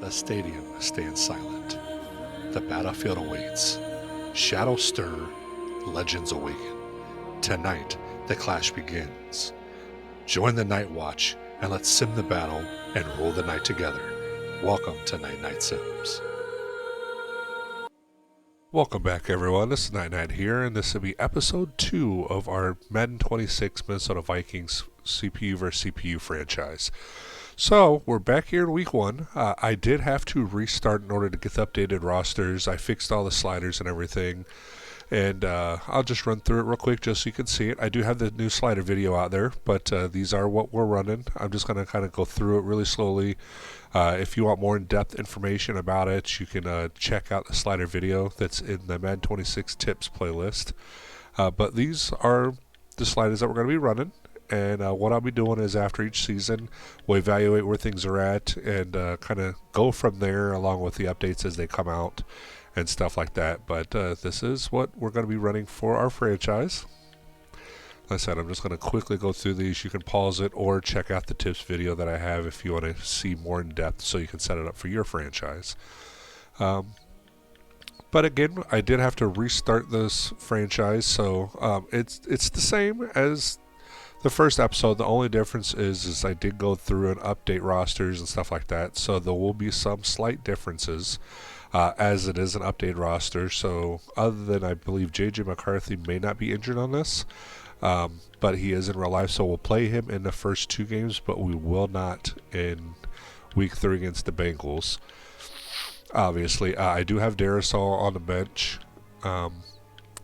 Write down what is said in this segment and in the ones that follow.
The stadium stands silent. The battlefield awaits. Shadows stir, legends awaken. Tonight, the clash begins. Join the Night Watch and let's sim the battle and rule the night together. Welcome to NightKnightSims. Welcome back, everyone. This is Night here, and this will be episode 2 of our Madden 26 Minnesota Vikings CPU vs. CPU franchise. So, we're back here in week 1. I did have to restart in order to get the updated rosters. I fixed all the sliders and everything. And I'll just run through it real quick just so you can see it. I do have the new slider video out there, but these are what we're running. I'm just going to kind of go through it really slowly. If you want more in-depth information about it, you can check out the slider video that's in the Madden 26 tips playlist. But these are the sliders that we're going to be running. And what I'll be doing is after each season, we'll evaluate where things are at and kind of go from there along with the updates as they come out and stuff like that. But this is what we're going to be running for our franchise. Like I said, I'm just going to quickly go through these. You can pause it or check out the tips video that I have if you want to see more in depth so you can set it up for your franchise. But again, I did have to restart this franchise, so it's the same as the first episode. The only difference is I did go through and update rosters and stuff like that, so there will be some slight differences as it is an updated roster. So other than I believe J.J. McCarthy may not be injured on this, but he is in real life, so we'll play him in the first 2 games, but we will not in week 3 against the Bengals. Obviously, I do have Darrisaw on the bench,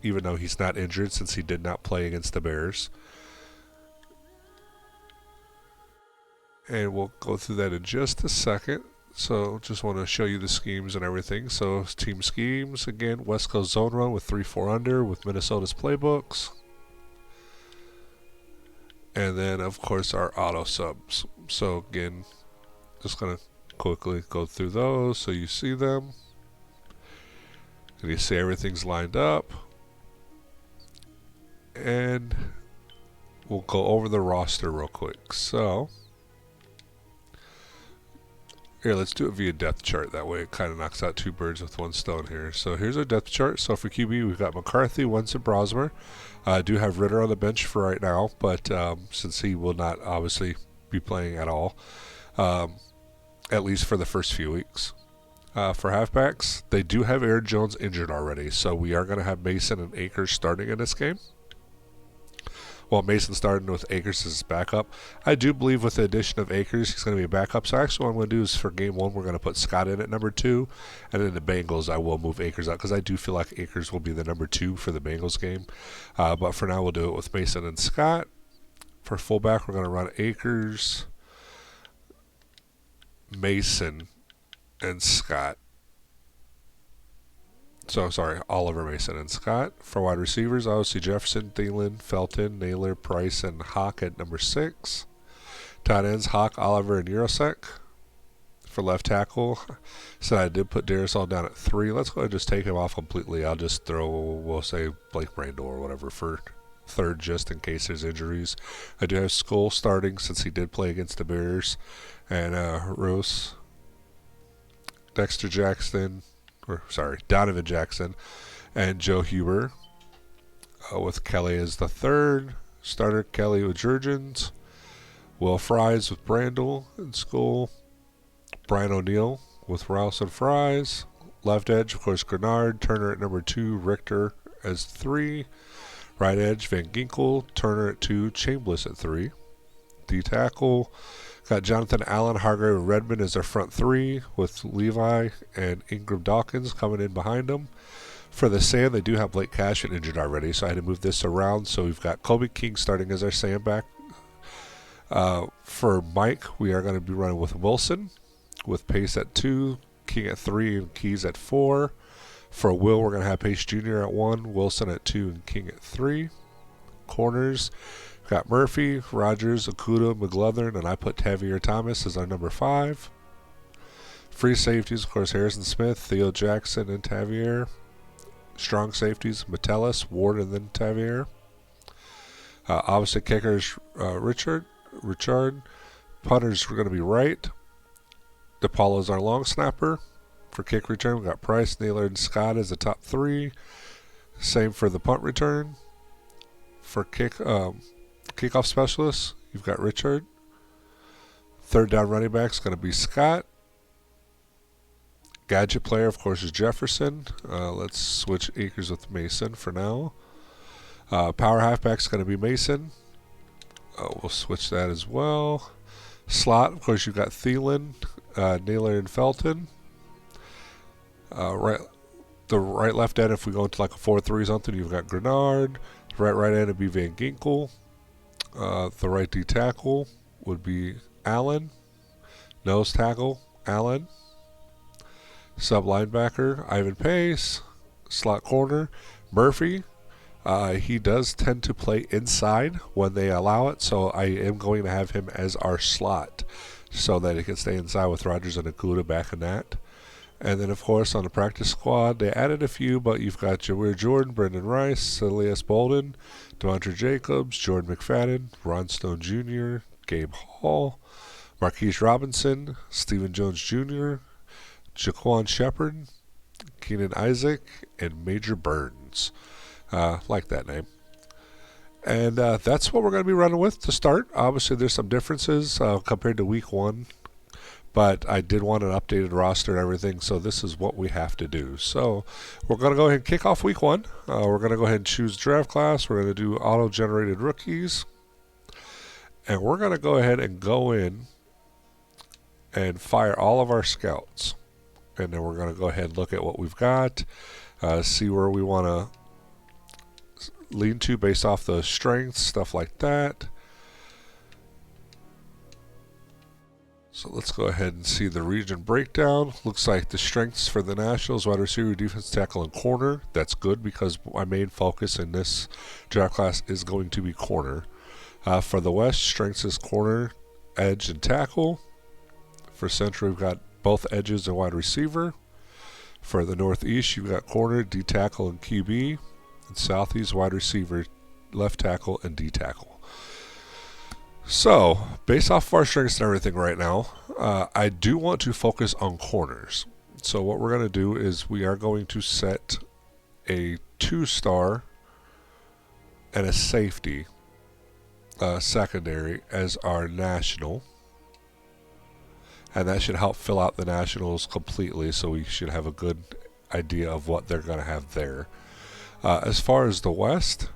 even though he's not injured since he did not play against the Bears. And we'll go through that in just a second. So just want to show you the schemes and everything. So team schemes, again, West Coast zone run with 3-4 under with Minnesota's playbooks. And then, of course, our auto subs. So again, just going to quickly go through those so you see them. And you see everything's lined up. And we'll go over the roster real quick. So here, let's do it via depth chart. That way it kind of knocks out 2 birds with 1 stone here. So here's our depth chart. So for QB, we've got McCarthy, Wentz, and Brosmer. I do have Ritter on the bench for right now, but since he will not obviously be playing at all, at least for the first few weeks. For halfbacks, they do have Aaron Jones injured already, so we are going to have Mason and Akers starting in this game. Well, Mason starting with Akers as his backup. I do believe with the addition of Akers, he's going to be a backup. So actually what I'm going to do is for game 1, we're going to put Scott in at number 2. And then the Bengals, I will move Akers out because I do feel like Akers will be the number 2 for the Bengals game. But for now, we'll do it with Mason and Scott. For fullback, we're going to run Akers, Mason, and Scott. So, sorry, Oliver, Mason, and Scott. For wide receivers, obviously Jefferson, Thielen, Felton, Naylor, Price, and Hawk at number 6. Tight ends, Hawk, Oliver, and Eurosec. For left tackle, so I did put Darrisaw down at 3. Let's go ahead and just take him off completely. I'll just throw, we'll say, Blake Brandel or whatever for 3rd just in case there's injuries. I do have Skull starting since he did play against the Bears. And Rose, Dexter Jackson, Donovan Jackson, and Joe Huber, with Kelly as the 3rd starter. Kelly with Jurgens, Will Fries with Brandel and Skull, Brian O'Neill with Rouse and Fries. Left edge, of course, Grenard, Turner at number 2, Richter as 3. Right edge, Van Ginkel, Turner at 2, Chambliss at 3. D tackle, got Jonathan Allen, Hargrave, and Redmond as their front 3, with Levi and Ingram Dawkins coming in behind them. For the sand, they do have Blake Cashman injured already, so I had to move this around. So we've got Kobe King starting as our sandback. For Mike, we are going to be running with Wilson, with Pace at 2, King at 3, and Keys at 4. For Will, we're going to have Pace Jr. at 1, Wilson at 2, and King at 3. Corners, got Murphy, Rogers, Okuda, McGlothern, and I put Tavier Thomas as our number 5. Free safeties, of course, Harrison Smith, Theo Jackson, and Tavier. Strong safeties, Metellus, Ward, and then Tavier. Opposite kickers, Richard. Punters were going to be Wright, DePaula's our long snapper. For kick return, we got Price, Naylor, and Scott as the top 3. Same for the punt return. For kickoff specialists, you've got Richard. Third down running back is going to be Scott. Gadget player, of course, is Jefferson. Let's switch Akers with Mason for now. Power halfback is going to be Mason. We'll switch that as well. Slot, of course, you've got Thielen, Naylor, and Felton. The right left end, if we go into like a 4-3 something, you've got Grenard. The right end would be Van Ginkel. The right D tackle would be Allen. Nose tackle, Allen. Sub linebacker, Ivan Pace. Slot corner, Murphy. He does tend to play inside when they allow it, so I am going to have him as our slot so that he can stay inside with Rodgers and Akuda back in that. And then, of course, on the practice squad, they added a few, but you've got Jaweer Jordan, Brendan Rice, Elias Bolden, Devontae Jacobs, Jordan McFadden, Ron Stone Jr., Gabe Hall, Marquise Robinson, Stephen Jones Jr., Jaquan Shepard, Keenan Isaac, and Major Burns. Like that name. And that's what we're going to be running with to start. Obviously, there's some differences compared to week 1. But I did want an updated roster and everything, so this is what we have to do. So we're going to go ahead and kick off week 1. We're going to go ahead and choose draft class. We're going to do auto-generated rookies. And we're going to go ahead and go in and fire all of our scouts. And then we're going to go ahead and look at what we've got, see where we want to lean to based off the strengths, stuff like that. So let's go ahead and see the region breakdown. Looks like the strengths for the Nationals: wide receiver, defense tackle, and corner. That's good because my main focus in this draft class is going to be corner. For the West, strengths is corner, edge, and tackle. For Central, we've got both edges and wide receiver. For the Northeast, you've got corner, D tackle, and QB. And Southeast, wide receiver, left tackle, and D tackle. So, based off of our strengths and everything right now, I do want to focus on corners. So what we're going to do is we are going to set a 2-star and a safety secondary as our national. And that should help fill out the nationals completely, so we should have a good idea of what they're going to have there. As far as the West,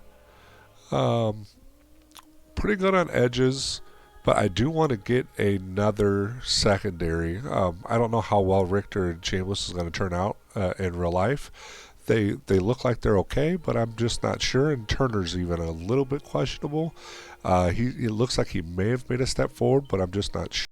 pretty good on edges, but I do want to get another secondary. I don't know how well Richter and Chambliss is going to turn out in real life. They look like they're okay, but I'm just not sure. And Turner's even a little bit questionable. It looks like he may have made a step forward, but I'm just not sure.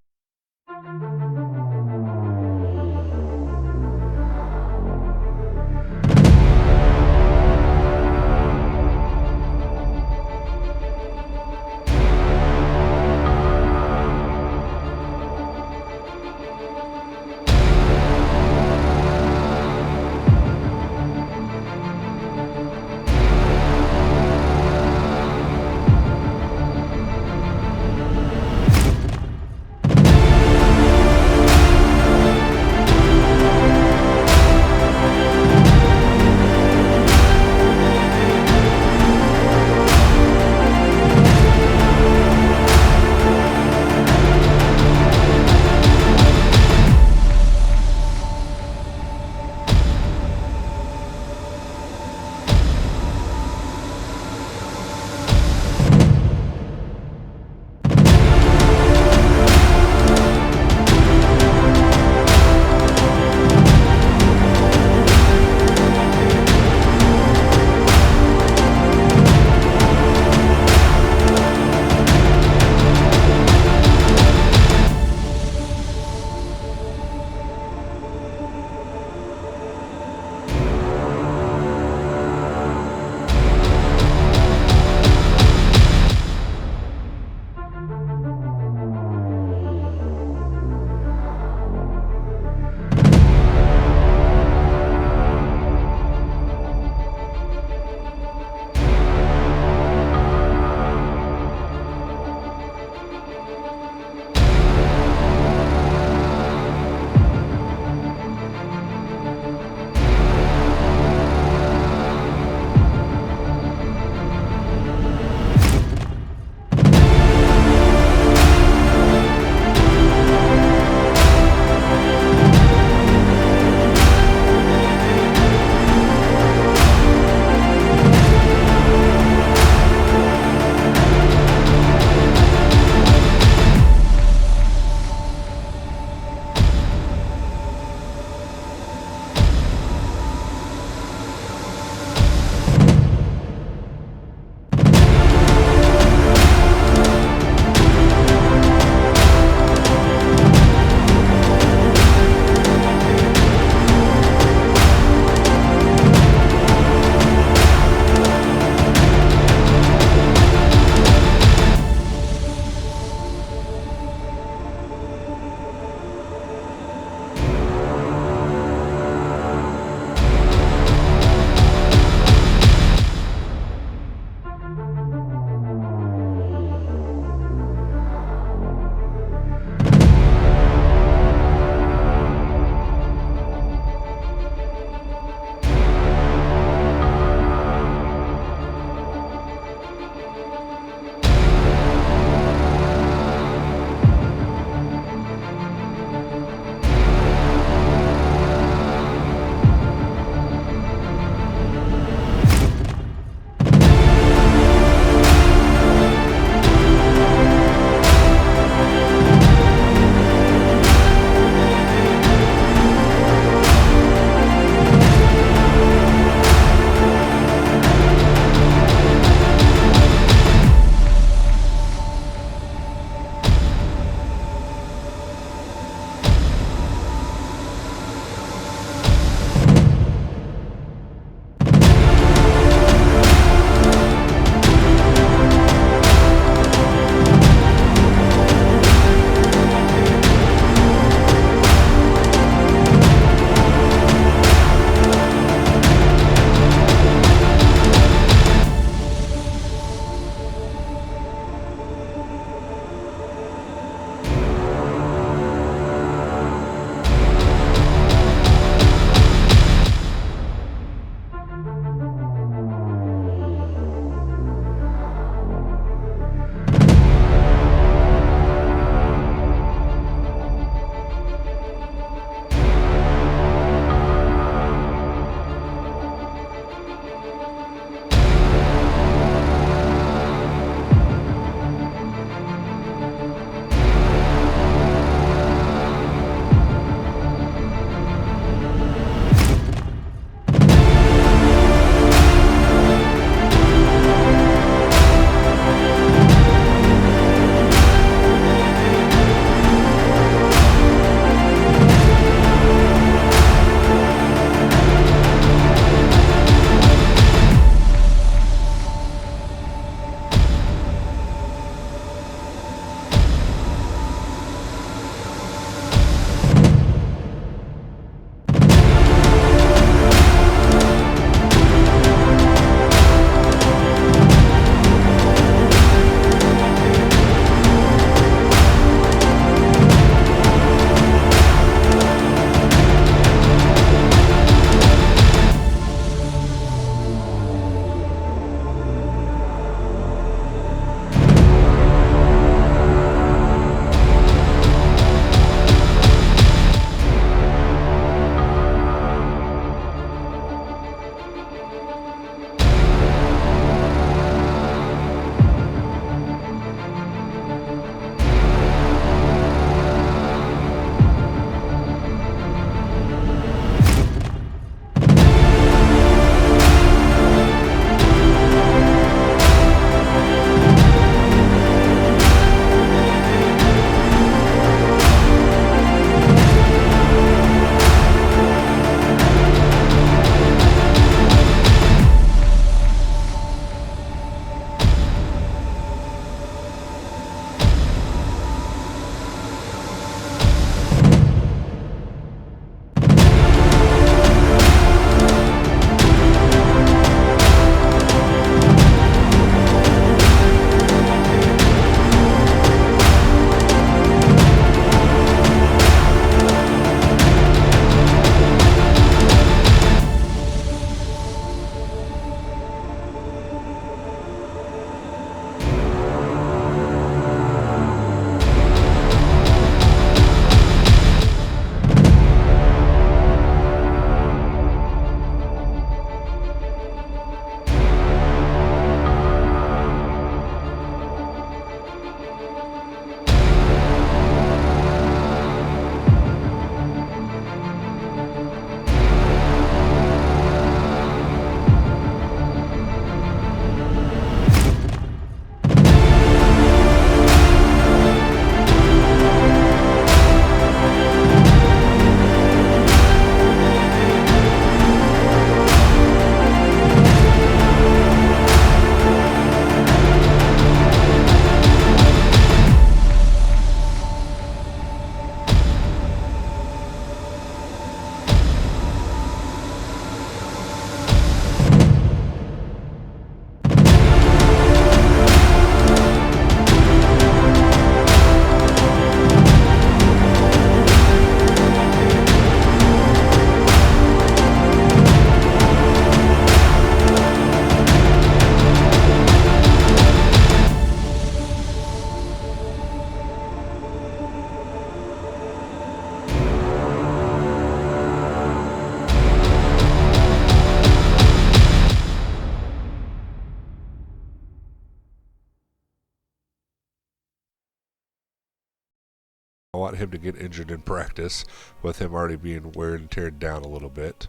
want him to get injured in practice, with him already being wear and teared down a little bit.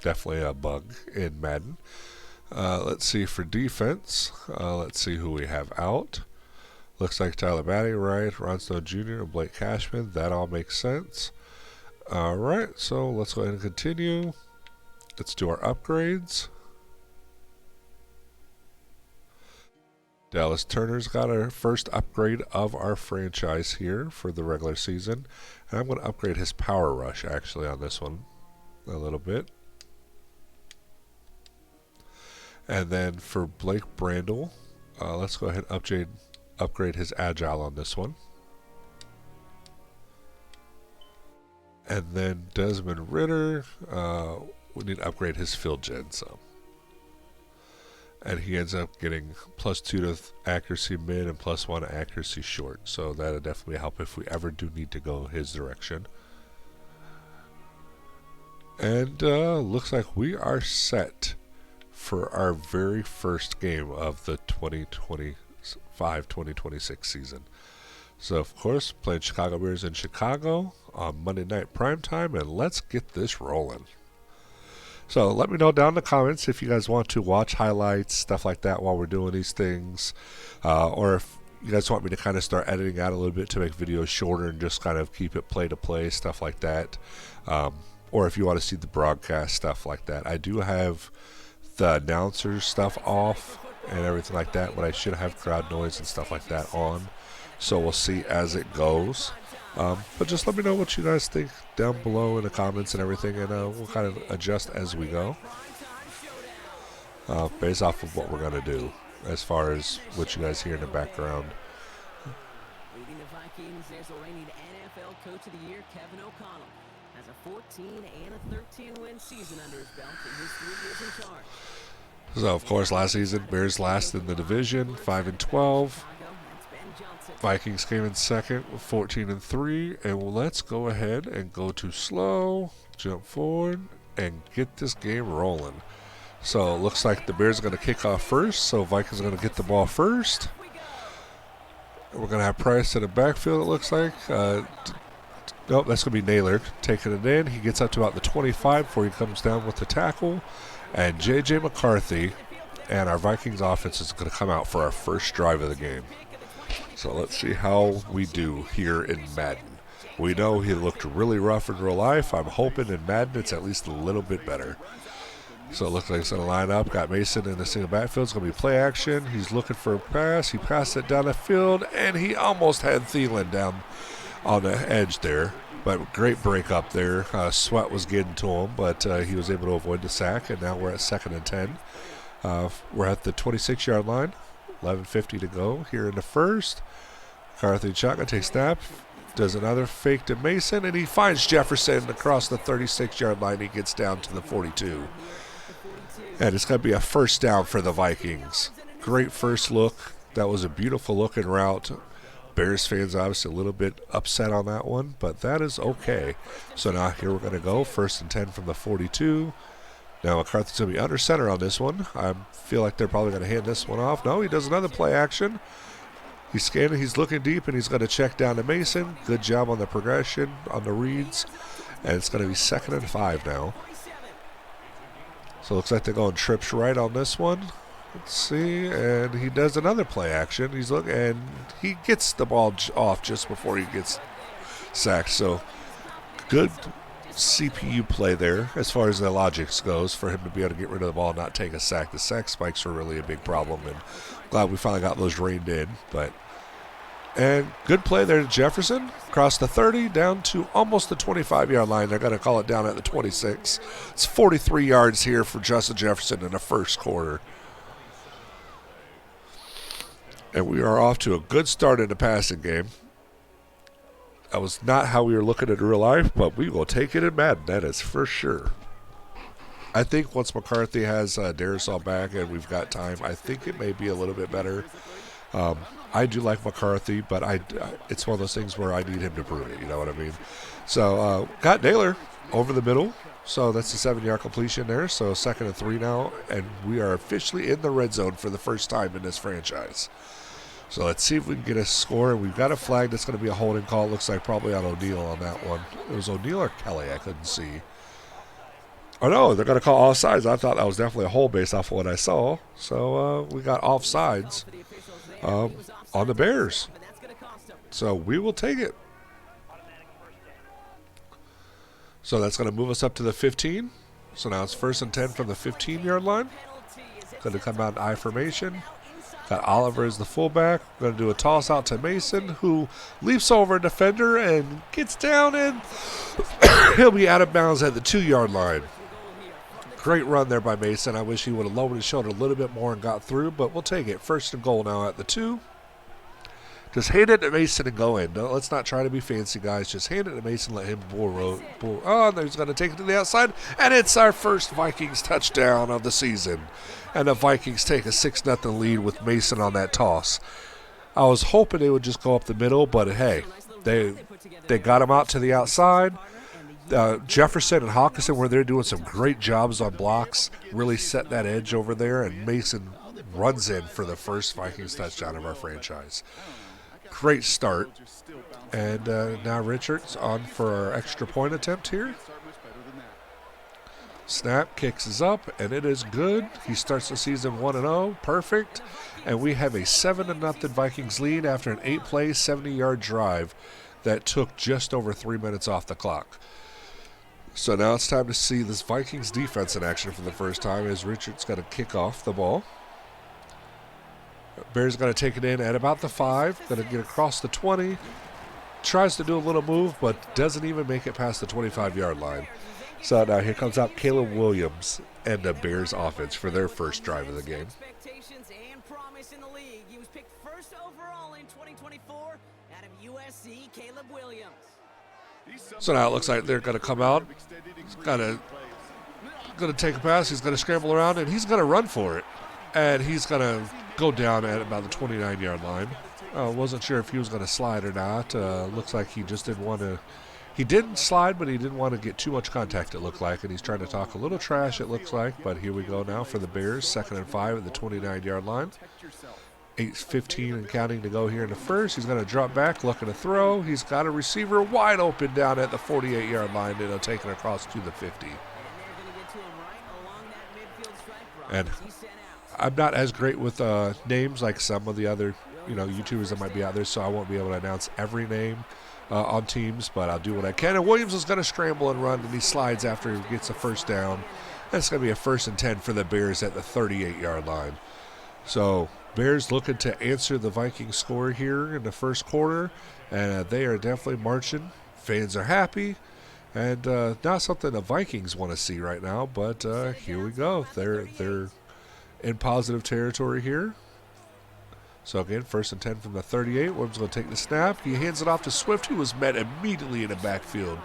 Definitely a bug in Madden. Let's see for defense. Let's see who we have out. Looks like Tyler Batty, right? Ron Snow Jr., and Blake Cashman. That all makes sense. Alright, so let's go ahead and continue. Let's do our upgrades. Dallas Turner's got our first upgrade of our franchise here for the regular season. And I'm going to upgrade his power rush actually on this one a little bit. And then for Blake Brandel, let's go ahead and upgrade his agile on this one. And then Desmond Ritter, we need to upgrade his field gen some. And he ends up getting +2 to accuracy mid and +1 accuracy short. So that'll definitely help if we ever do need to go his direction. And looks like we are set for our very first game of the 2025-2026 season. So of course, playing Chicago Bears in Chicago on Monday night primetime, and let's get this rolling. So let me know down in the comments if you guys want to watch highlights, stuff like that while we're doing these things, or if you guys want me to kind of start editing out a little bit to make videos shorter and just kind of keep it play to play, stuff like that. Or if you want to see the broadcast, stuff like that. I do have the announcers stuff off and everything like that, but I should have crowd noise and stuff like that on. So we'll see as it goes. But just let me know what you guys think down below in the comments and everything, and we'll kind of adjust as we go based off of what we're going to do as far as what you guys hear in the background. Leading the Vikings, there's the reigning NFL Coach of the Year, Kevin O'Connell. Has a 14 and a 13-win season under his belt in his 3 years in charge. So, of course, last season, Bears last in the division, 5-12. Vikings came in second with 14-3. And let's go ahead and go to slow, jump forward, and get this game rolling. So, it looks like the Bears are going to kick off first. So, Vikings are going to get the ball first. We're going to have Price in the backfield, it looks like. Nope, that's going to be Naylor taking it in. He gets up to about the 25 before he comes down with the tackle. And J.J. McCarthy and our Vikings offense is going to come out for our first drive of the game. So let's see how we do here in Madden. We know he looked really rough in real life. I'm hoping in Madden it's at least a little bit better. So it looks like it's going to line up. Got Mason in the single backfield. It's going to be play action. He's looking for a pass. He passed it down the field, and he almost had Thielen down on the edge there. But great break up there. Sweat was getting to him, but he was able to avoid the sack, and now we're at 2nd and 10. We're at the 26-yard line. 11:50 to go here in the first. McCarthy shotgun takes snap. Does another fake to Mason, and he finds Jefferson across the 36-yard line. He gets down to the 42. And it's going to be a first down for the Vikings. great first look. That was a beautiful looking route. Bears fans obviously a little bit upset on that one, but that is okay. So now here we're going to go. 1st and 10 from the 42. Now McCarthy's going to be under center on this one. I feel like they're probably going to hand this one off. No, he does another play action. He's scanning, he's looking deep, and he's going to check down to Mason. Good job on the progression, on the reads. And it's going to be 2nd and 5 now. So it looks like they're going trips right on this one. Let's see, and he does another play action. He's looking, and he gets the ball off just before he gets sacked. So good CPU play there as far as the logics goes for him to be able to get rid of the ball and not take a sack. The sack spikes are really a big problem, and glad we finally got those reined in. And good play there to Jefferson. Across the 30, down to almost the 25-yard line. They're going to call it down at the 26. It's 43 yards here for Justin Jefferson in the first quarter. And we are off to a good start in the passing game. That was not how we were looking at in real life, but we will take it in Madden, that is for sure. I think once McCarthy has Darisaw back and we've got time, I think it may be a little bit better. I do like McCarthy, but it's one of those things where I need him to prove it, you know what I mean? So got Naylor over the middle. So that's a 7-yard completion there. So 2nd and 3 now, and we are officially in the red zone for the first time in this franchise. So let's see if we can get a score. We've got a flag that's going to be a holding call. Looks like probably on O'Neal on that one. It was O'Neal or Kelly, I couldn't see. Oh no, they're going to call offsides. I thought that was definitely a hold based off of what I saw. So we got offsides on the Bears. So we will take it. So that's going to move us up to the 15. So now it's 1st and 10 from the 15-yard line. Going to come out in I formation. Got Oliver as the fullback. Going to do a toss out to Mason, who leaps over a defender and gets down, and he'll be out of bounds at the 2-yard line. Great run there by Mason. I wish he would have lowered his shoulder a little bit more and got through, but we'll take it. 1st and goal now at the 2. Just hand it to Mason and go in. No, let's not try to be fancy, guys. Just hand it to Mason, let him bull. Oh, and he's going to take it to the outside, and it's our first Vikings touchdown of the season. And the Vikings take a 6-0 lead with Mason on that toss. I was hoping they would just go up the middle, but hey, they got him out to the outside. Jefferson and Hawkinson were there doing some great jobs on blocks, really set that edge over there, and Mason runs in for the first Vikings touchdown of our franchise. Great start. And now Richards on for our extra point attempt here. Snap, kicks is up, and it is good. He starts the season 1-0. Perfect. And we have a 7-0 Vikings lead after an 8-play, 70-yard drive that took just over 3 minutes off the clock. So now it's time to see this Vikings defense in action for the first time as Richards got to kick off the ball. Bears going to take it in at about the 5. Going to get across the 20. Tries to do a little move, but doesn't even make it past the 25-yard line. So now here comes out Caleb Williams and the Bears offense for their first drive of the game. So now it looks like they're going to come out. He's going to take a pass. He's going to scramble around, and he's going to run for it. And he's going to go down at about the 29-yard line. Wasn't sure if he was going to slide or not. Looks like he just didn't want to. He didn't slide, but he didn't want to get too much contact, it looked like. And he's trying to talk a little trash, it looks like. But here we go now for the Bears. 2nd and 5 at the 29-yard line. 8:15 and counting to go here in the first. He's going to drop back, looking to throw. He's got a receiver wide open down at the 48-yard line. And he'll take it across to the 50. And I'm not as great with names like some of the other YouTubers that might be out there, so I won't be able to announce every name on teams, but I'll do what I can. And Williams is going to scramble and run, and he slides after he gets a first down. That's going to be a 1st and 10 for the Bears at the 38-yard line. So Bears looking to answer the Vikings score here in the first quarter, and they are definitely marching. Fans are happy, and not something the Vikings want to see right now, but here we go. They're in positive territory here. So again, 1st and 10 from the 38. Williams going to take the snap. He hands it off to Swift, who was met immediately in the backfield.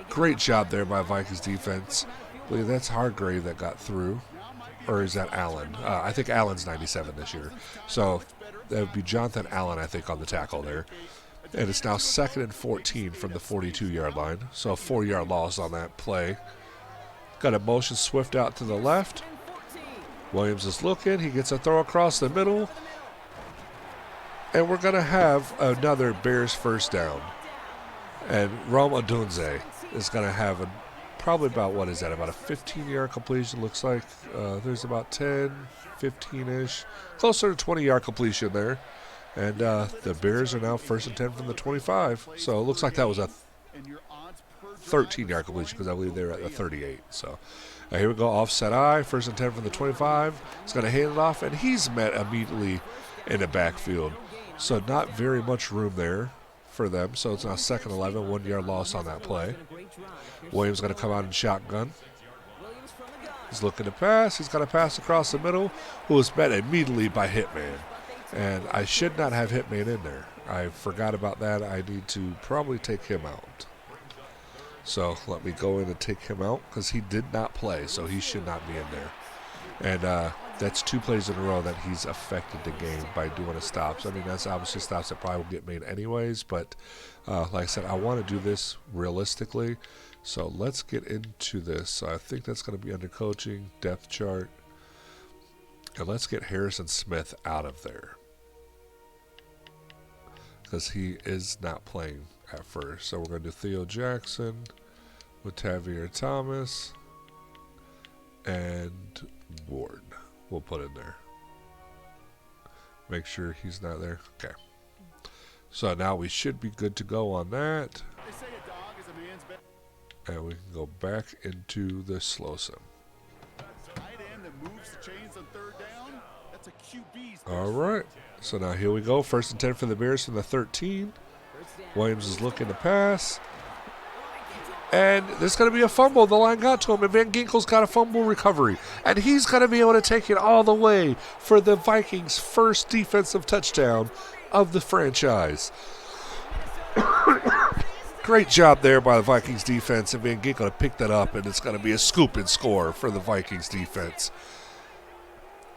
Great job there by Vikings defense. I believe that's Hargrave that got through. or is that Allen? I think Allen's 97 this year. So that would be Jonathan Allen, I think, on the tackle there. And it's now 2nd and 14 from the 42-yard line. So a 4-yard loss on that play. Got a motion Swift out to the left. Williams is looking. He gets a throw across the middle. And we're going to have another Bears first down. And Rome Odunze is going to have probably about, what is that, about a 15-yard completion, looks like. There's about 10, 15-ish, closer to 20-yard completion there. And the Bears are now 1st and 10 from the 25. So it looks like that was a 13-yard completion because I believe they were at the 38. So here we go, offset eye, 1st and 10 from the 25. He's going to hand it off, and he's met immediately in the backfield. So not very much room there for them. So it's now 2nd 11, 1-yard loss on that play. Williams going to come out in shotgun. He's looking to pass. He's got to pass across the middle, who is met immediately by Hitman. And I should not have Hitman in there. I forgot about that. I need to probably take him out. So let me go in and take him out because he did not play, so he should not be in there. And that's 2 plays in a row that he's affected the game by doing a stops. I mean, that's obviously stops that probably will get made anyways, but like I said, I want to do this realistically. So let's get into this. So I think that's going to be under coaching, depth chart. And let's get Harrison Smith out of there because he is not playing at first. So we're going to do Theo Jackson with Tavier Thomas and Ward. We'll put in there. Make sure he's not there. Okay. So now we should be good to go on that. And we can go back into the slow sim. All right. So now here we go. 1st and 10 for the Bears from the 13. Williams is looking to pass. And there's going to be a fumble. The line got to him, and Van Ginkel's got a fumble recovery. And he's going to be able to take it all the way for the Vikings' first defensive touchdown of the franchise. Great job there by the Vikings defense, and Van Ginkel to pick that up, and it's going to be a scoop and score for the Vikings defense.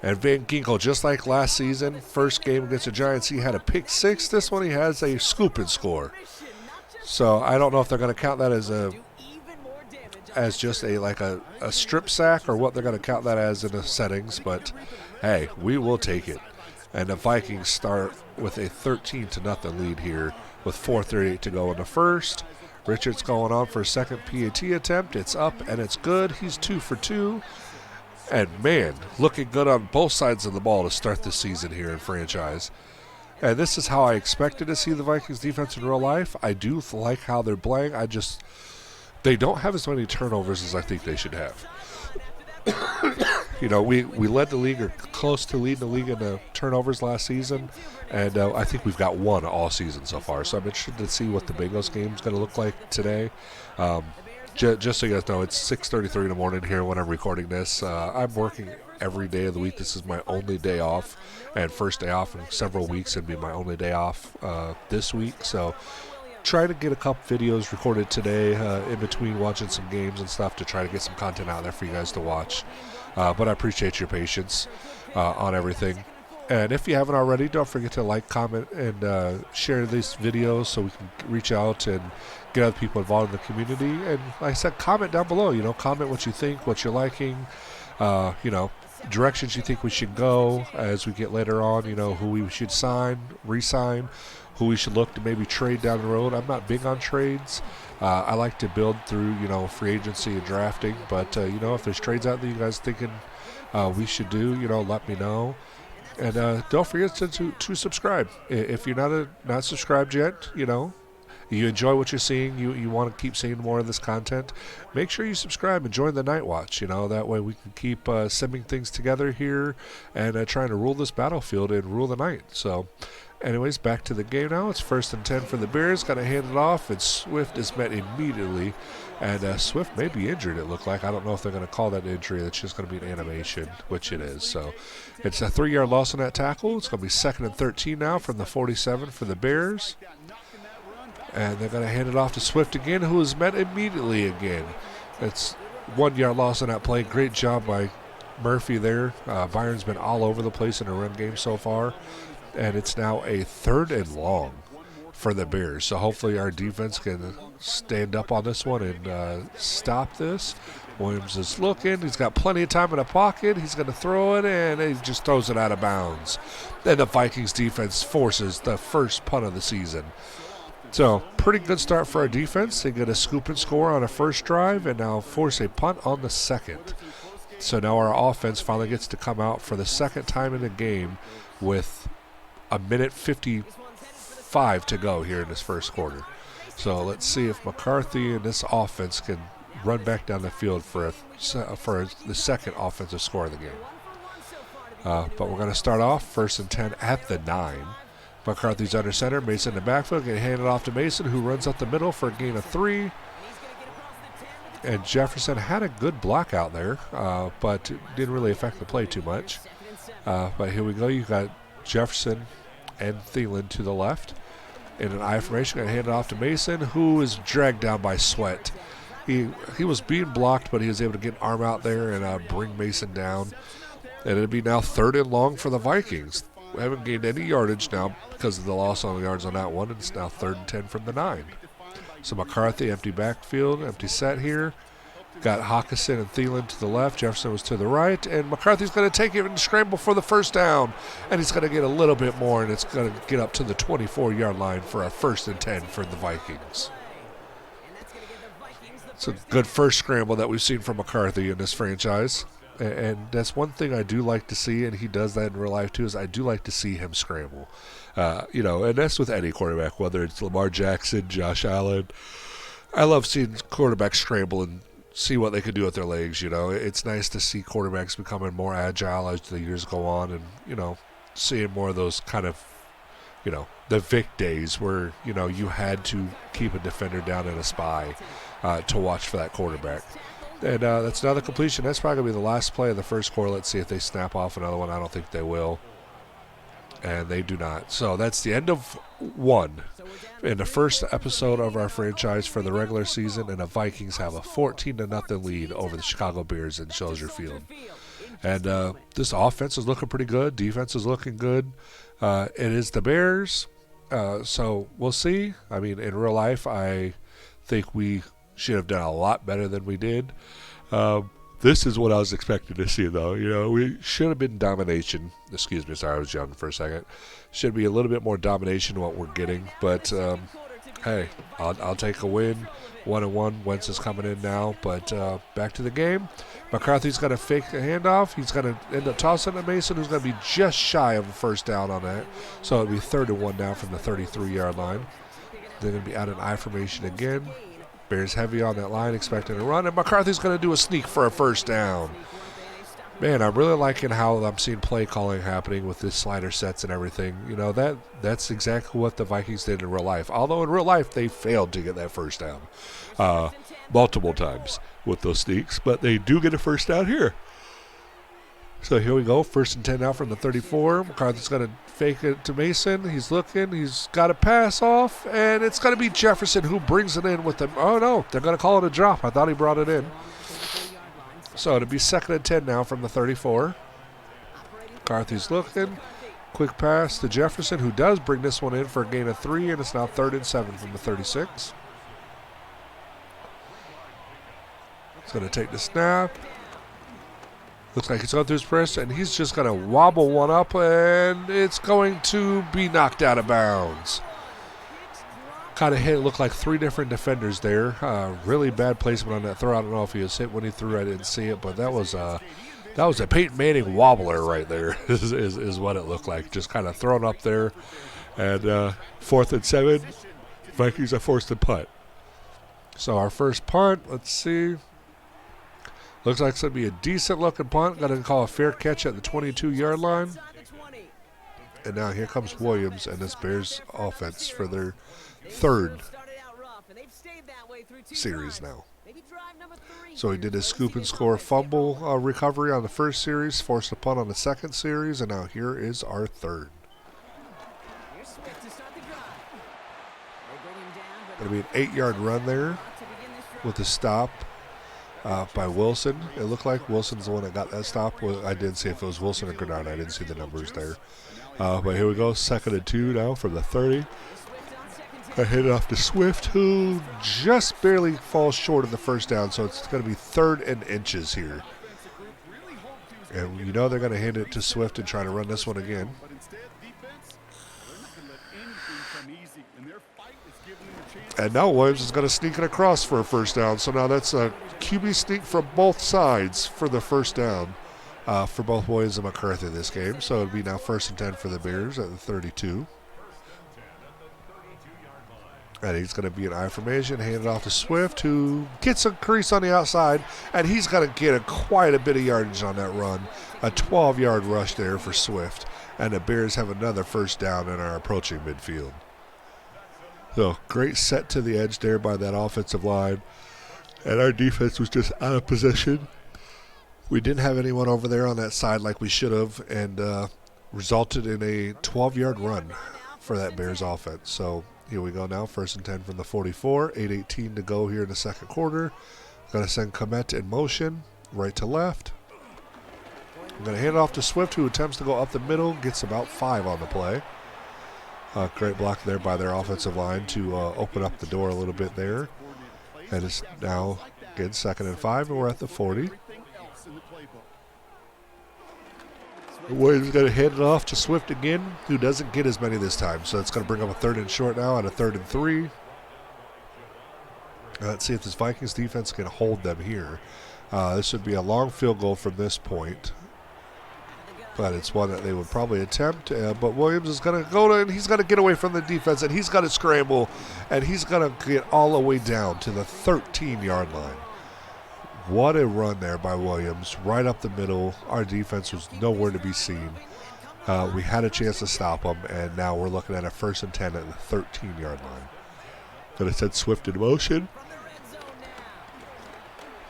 And Van Ginkel, just like last season, first game against the Giants, he had a pick 6. This one he has a scoop and score. So I don't know if they're going to count that as just a strip sack or what they're going to count that as in the settings. But hey, we will take it. And the Vikings start with a 13-0 lead here with 4:38 to go in the first. Richards going on for a second PAT attempt. It's up and it's good. He's 2 for 2. And man, looking good on both sides of the ball to start the season here in franchise. And this is how I expected to see the Vikings defense in real life. I do like how they're playing. They don't have as many turnovers as I think they should have. You know, we led the league or close to leading the league in the turnovers last season. And I think we've got 1 all season so far. So I'm interested to see what the Bengals game is going to look like today. Just so you guys know, it's 6:33 in the morning here when I'm recording this. I'm working every day of the week. This is my only day off, and first day off in several weeks. It'd be my only day off this week. So try to get a couple videos recorded today in between watching some games and stuff to try to get some content out there for you guys to watch. But I appreciate your patience on everything. And if you haven't already, don't forget to like, comment, and share these videos so we can reach out and get other people involved in the community. And like I said, comment down below. You know, comment what you think, what you're liking, you know, directions you think we should go as we get later on, you know, who we should sign, re-sign, who we should look to maybe trade down the road. I'm not big on trades. I like to build through, you know, free agency and drafting. But, you know, if there's trades out there you guys thinking we should do, you know, let me know. And don't forget to subscribe. If you're not subscribed yet, you know, you enjoy what you're seeing, you want to keep seeing more of this content, make sure you subscribe and join the Night Watch. You know, that way we can keep simming things together here and trying to rule this battlefield and rule the night. So anyways, back to the game now. It's 1st and 10 for the Bears. Got to hand it off, and Swift is met immediately. And Swift may be injured, it looked like. I don't know if they're going to call that injury. It's just going to be an animation, which it is. So it's a 3-yard loss on that tackle. It's going to be 2nd and 13 now from the 47 for the Bears. And they're going to hand it off to Swift again, who is met immediately again. It's 1-yard loss on that play. Great job by Murphy there. Byron's been all over the place in the run game so far. And it's now a 3rd and long for the Bears. So hopefully our defense can stand up on this one and stop this. Williams is looking. He's got plenty of time in the pocket. He's going to throw it, and he just throws it out of bounds. Then the Vikings defense forces the first punt of the season. So pretty good start for our defense. They get a scoop and score on a first drive and now force a punt on the second. So now our offense finally gets to come out for the second time in the game with a minute 55 to go here in this first quarter. So let's see if McCarthy and this offense can run back down the field for the second offensive score of the game. But we're going to start off 1st and 10 at the 9. McCarthy's under center. Mason in the backfield. Getting handed off to Mason, who runs up the middle for a gain of 3. And Jefferson had a good block out there, but didn't really affect the play too much. But here we go. You got Jefferson and Thielen to the left. In an I formation, got handed off to Mason, who is dragged down by Sweat. He was being blocked, but he was able to get an arm out there and bring Mason down. And it'll be now 3rd and long for the Vikings. We haven't gained any yardage now because of the loss on the yards on that one, and it's now 3rd and 10 from the 9. So McCarthy, empty backfield, empty set here. Got Hawkinson and Thielen to the left. Jefferson was to the right. And McCarthy's going to take it and scramble for the first down. And he's going to get a little bit more, and it's going to get up to the 24-yard line for a 1st and 10 for the Vikings. It's a good first scramble that we've seen from McCarthy in this franchise. And that's one thing I do like to see, and he does that in real life too, is I do like to see him scramble. And that's with any quarterback, whether it's Lamar Jackson, Josh Allen. I love seeing quarterbacks scramble and see what they can do with their legs. It's nice to see quarterbacks becoming more agile as the years go on, and seeing more of those kind of the Vic days where you had to keep a defender down in a spy to watch for that quarterback. And that's another completion. That's probably going to be the last play of the first quarter. Let's see if they snap off another one. I don't think they will. And they do not. So that's the end of 1 in the first episode of our franchise for the regular season. And the Vikings have a 14-0 lead over the Chicago Bears in Soldier Field. And this offense is looking pretty good. Defense is looking good. It is the Bears. So we'll see. I mean, in real life, I think we should have done a lot better than we did. This is what I was expecting to see, though. We should have been domination. Excuse me, sorry, I was young for a second. Should be a little bit more domination what we're getting. But, hey, I'll take a win. 1-1. Wentz is coming in now. But back to the game. McCarthy's going to fake a handoff. He's going to end up tossing to Mason, who's going to be just shy of a first down on that. So it'll be 3rd and 1 now from the 33-yard line. They're going to be out in I formation again. Bears heavy on that line, expecting a run, and McCarthy's going to do a sneak for a first down. Man, I'm really liking how I'm seeing play calling happening with this slider sets and everything. That's exactly what the Vikings did in real life. Although in real life, they failed to get that first down multiple times with those sneaks, but they do get a first down here. So here we go, 1st and 10 now from the 34. McCarthy's going to fake it to Mason. He's looking. He's got a pass off, and it's going to be Jefferson who brings it in with them. Oh, no, they're going to call it a drop. I thought he brought it in. So it'll be 2nd and 10 now from the 34. McCarthy's looking. Quick pass to Jefferson, who does bring this one in for a gain of 3, and it's now 3rd and 7 from the 36. He's going to take the snap. Looks like he's going through his press, and he's just going to wobble one up, and it's going to be knocked out of bounds. Kind of hit, looked like 3 different defenders there. Really bad placement on that throw. I don't know if he was hit when he threw. I didn't see it, but that was a Peyton Manning wobbler right there is what it looked like. Just kind of thrown up there. And 4th and 7, Vikings are forced to punt. So our first punt, let's see. Looks like it's going to be a decent-looking punt. Going to call a fair catch at the 22-yard line. And now here comes Williams and this Bears offense for their 3rd series now. So he did his scoop and score fumble recovery on the first series, forced a punt on the second series, and now here is our 3rd. Going to be an 8-yard run there with a stop by Wilson. It looked like Wilson's the one that got that stop. Well, I didn't see if it was Wilson or Grenard. I didn't see the numbers there. But here we go, 2nd and 2 now from the 30. I hit it off to Swift, who just barely falls short of the first down, so it's going to be 3rd and inches here. And you know they're going to hand it to Swift and try to run this one again. And now Williams is going to sneak it across for a first down. So now that's a QB sneak from both sides for the first down for both Williams and McCarthy this game. So it'll be now 1st and 10 for the Bears at the 32. And he's going to be an I formation, hand it off to Swift, who gets a crease on the outside, and he's going to get quite a bit of yardage on that run. A 12-yard rush there for Swift. And the Bears have another first down and are approaching midfield. So great set to the edge there by that offensive line. And our defense was just out of position. We didn't have anyone over there on that side like we should have, and resulted in a 12-yard run for that Bears offense. So here we go now, 1st and 10 from the 44, 8:18 to go here in the second quarter. Going to send Komet in motion, right to left. I'm going to hand it off to Swift, who attempts to go up the middle, gets about 5 on the play. Great block there by their offensive line to open up the door a little bit there. And it's now, again, 2nd and 5, and we're at the 40. Williams going to hand it off to Swift again, who doesn't get as many this time. So it's going to bring up a 3rd and short now and a 3rd and 3. Let's see if this Vikings defense can hold them here. This would be a long field goal from this point. But it's one that they would probably attempt. But Williams is going to go to, and he's going to get away from the defense, and he's got to scramble, and he's going to get all the way down to the 13-yard line. What a run there by Williams, right up the middle. Our defense was nowhere to be seen. We had a chance to stop them, and now we're looking at a 1st and 10 at the 13-yard line. Going to send Swift in motion.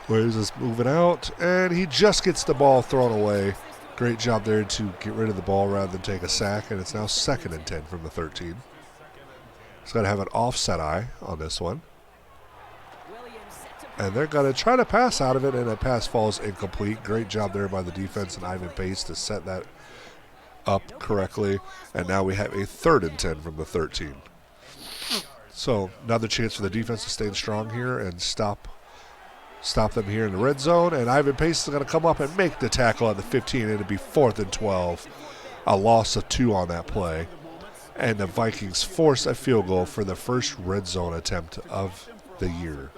Williams is moving out, and he just gets the ball thrown away. Great job there to get rid of the ball rather than take a sack, and it's now 2nd and 10 from the 13. He's going to have an offset eye on this one. And they're going to try to pass out of it, and the pass falls incomplete. Great job there by the defense and Ivan Pace to set that up correctly. And now we have a 3rd and 10 from the 13. So another chance for the defense to stay strong here and stop them here in the red zone. And Ivan Pace is going to come up and make the tackle at the 15, and it'll be 4th and 12. A loss of 2 on that play. And the Vikings force a field goal for the first red zone attempt of the year.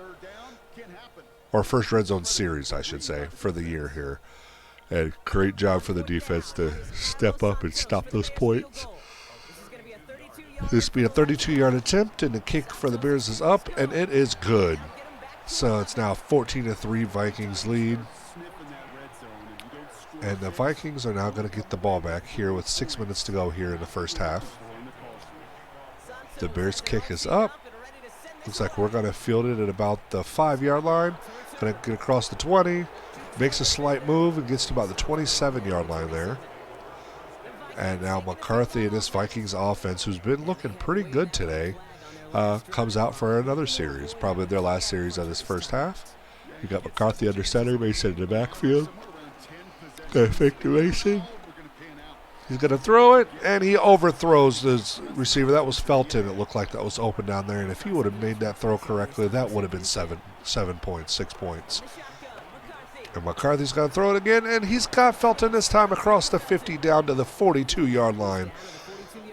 Or first red zone series, I should say, for the year here. And great job for the defense to step up and stop those points. This will be a 32-yard attempt, and the kick for the Bears is up, and it is good. So it's now 14-3 Vikings lead. And the Vikings are now going to get the ball back here with 6 minutes to go here in the first half. The Bears kick is up. Looks like we're going to field it at about the 5-yard line. Going to get across the 20. Makes a slight move and gets to about the 27-yard line there. And now McCarthy and this Vikings offense, who's been looking pretty good today, comes out for another series. Probably their last series of this first half. You got McCarthy under center, Mason in the backfield. Got a fake to Mason. He's going to throw it, and he overthrows his receiver. That was Felton. It looked like that was open down there, and if he would have made that throw correctly, that would have been 7 points, 6 points. And McCarthy's going to throw it again, and he's got Felton this time across the 50 down to the 42-yard line.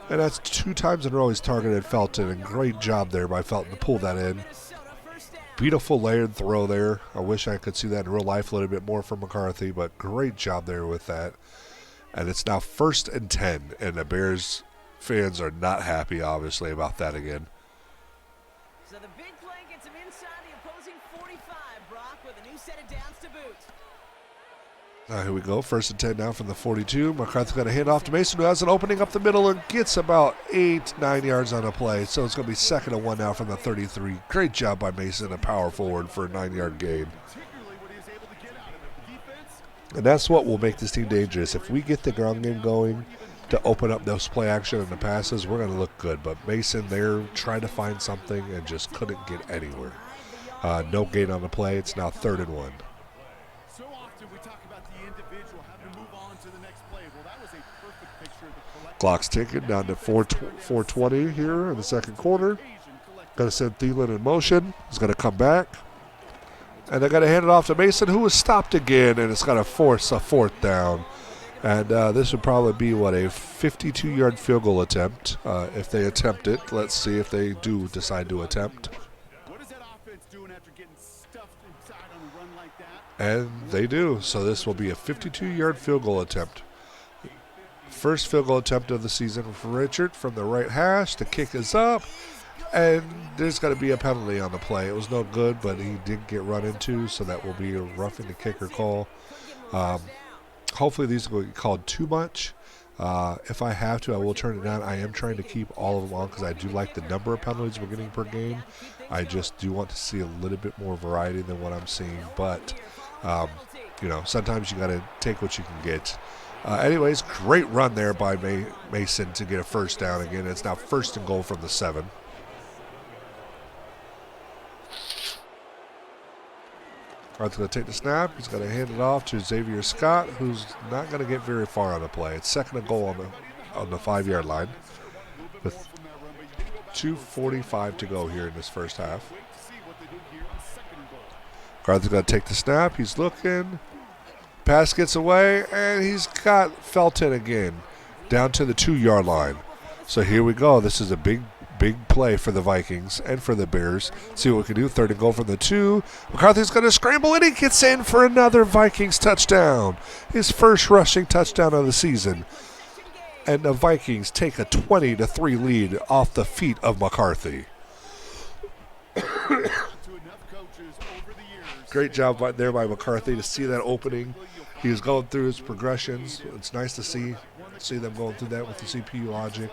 And that's 2 times in a row he's targeted Felton, and great job there by Felton to pull that in. Beautiful layered throw there. I wish I could see that in real life a little bit more from McCarthy, but great job there with that. And it's now 1st and 10, and the Bears fans are not happy, obviously, about that again. So the big play gets him inside the opposing 45, Brock, with a new set of downs to boot. Now here we go, 1st and 10 now from the 42. McCarthy's going to hand off to Mason, who has an opening up the middle and gets about 8-9 yards on a play. So it's going to be 2nd and 1 now from the 33. Great job by Mason, a power forward for a 9-yard gain. And that's what will make this team dangerous. If we get the ground game going to open up those play action and the passes, we're going to look good. But Mason there tried to find something and just couldn't get anywhere. No gain on the play. It's now 3rd and 1. Clock's ticking down to 4:20 here in the second quarter. Going to send Thielen in motion. He's going to come back. And they're going to hand it off to Mason, who was stopped again, and it's going to force a fourth down. And this would probably be, a 52-yard field goal attempt if they attempt it. Let's see if they do decide to attempt. What is that offense doing after getting stuffed inside on a run like that? And they do. So this will be a 52-yard field goal attempt. First field goal attempt of the season for Richard from the right hash. The kick is up. And there's going to be a penalty on the play. It was no good, but he did get run into, so that will be a roughing the kicker call. Hopefully these will get called too much. If I have to, I will turn it down. I am trying to keep all of them on because I do like the number of penalties we're getting per game. I just do want to see a little bit more variety than what I'm seeing. But, sometimes you got to take what you can get. Anyways, great run there by Mason to get a first down again. It's now 1st and goal from the 7. Arthur's going to take the snap. He's going to hand it off to Xavier Scott, who's not going to get very far on the play. It's 2nd and goal on the 5-yard line with 2:45 to go here in this first half. Arthur's going to take the snap. He's looking. Pass gets away, and he's got Felton again down to the 2-yard line. So here we go. This is a big play for the Vikings and for the Bears. See what we can do. 3rd and goal from the 2. McCarthy's going to scramble, and he gets in for another Vikings touchdown. His first rushing touchdown of the season. And the Vikings take a 20-3 lead off the feet of McCarthy. Great job there by McCarthy to see that opening. He was going through his progressions. It's nice to see them going through that with the CPU logic.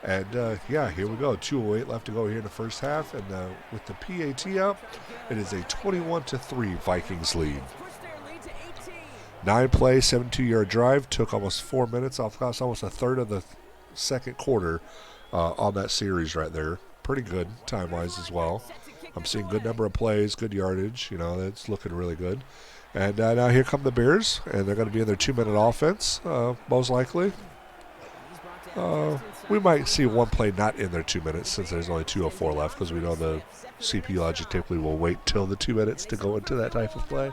And, here we go. 2:08 left to go here in the first half. And with the PAT up, it is a 21-3 Vikings lead. 9-play, 72-yard drive. Took almost 4 minutes off. Cost almost a third of the second quarter on that series right there. Pretty good time-wise as well. I'm seeing good number of plays, good yardage. That's looking really good. And now here come the Bears, and they're going to be in their 2-minute offense, most likely. We might see one play not in their 2 minutes since there's only 2:04 left because we know the CPU logic typically will wait till the 2 minutes to go into that type of play.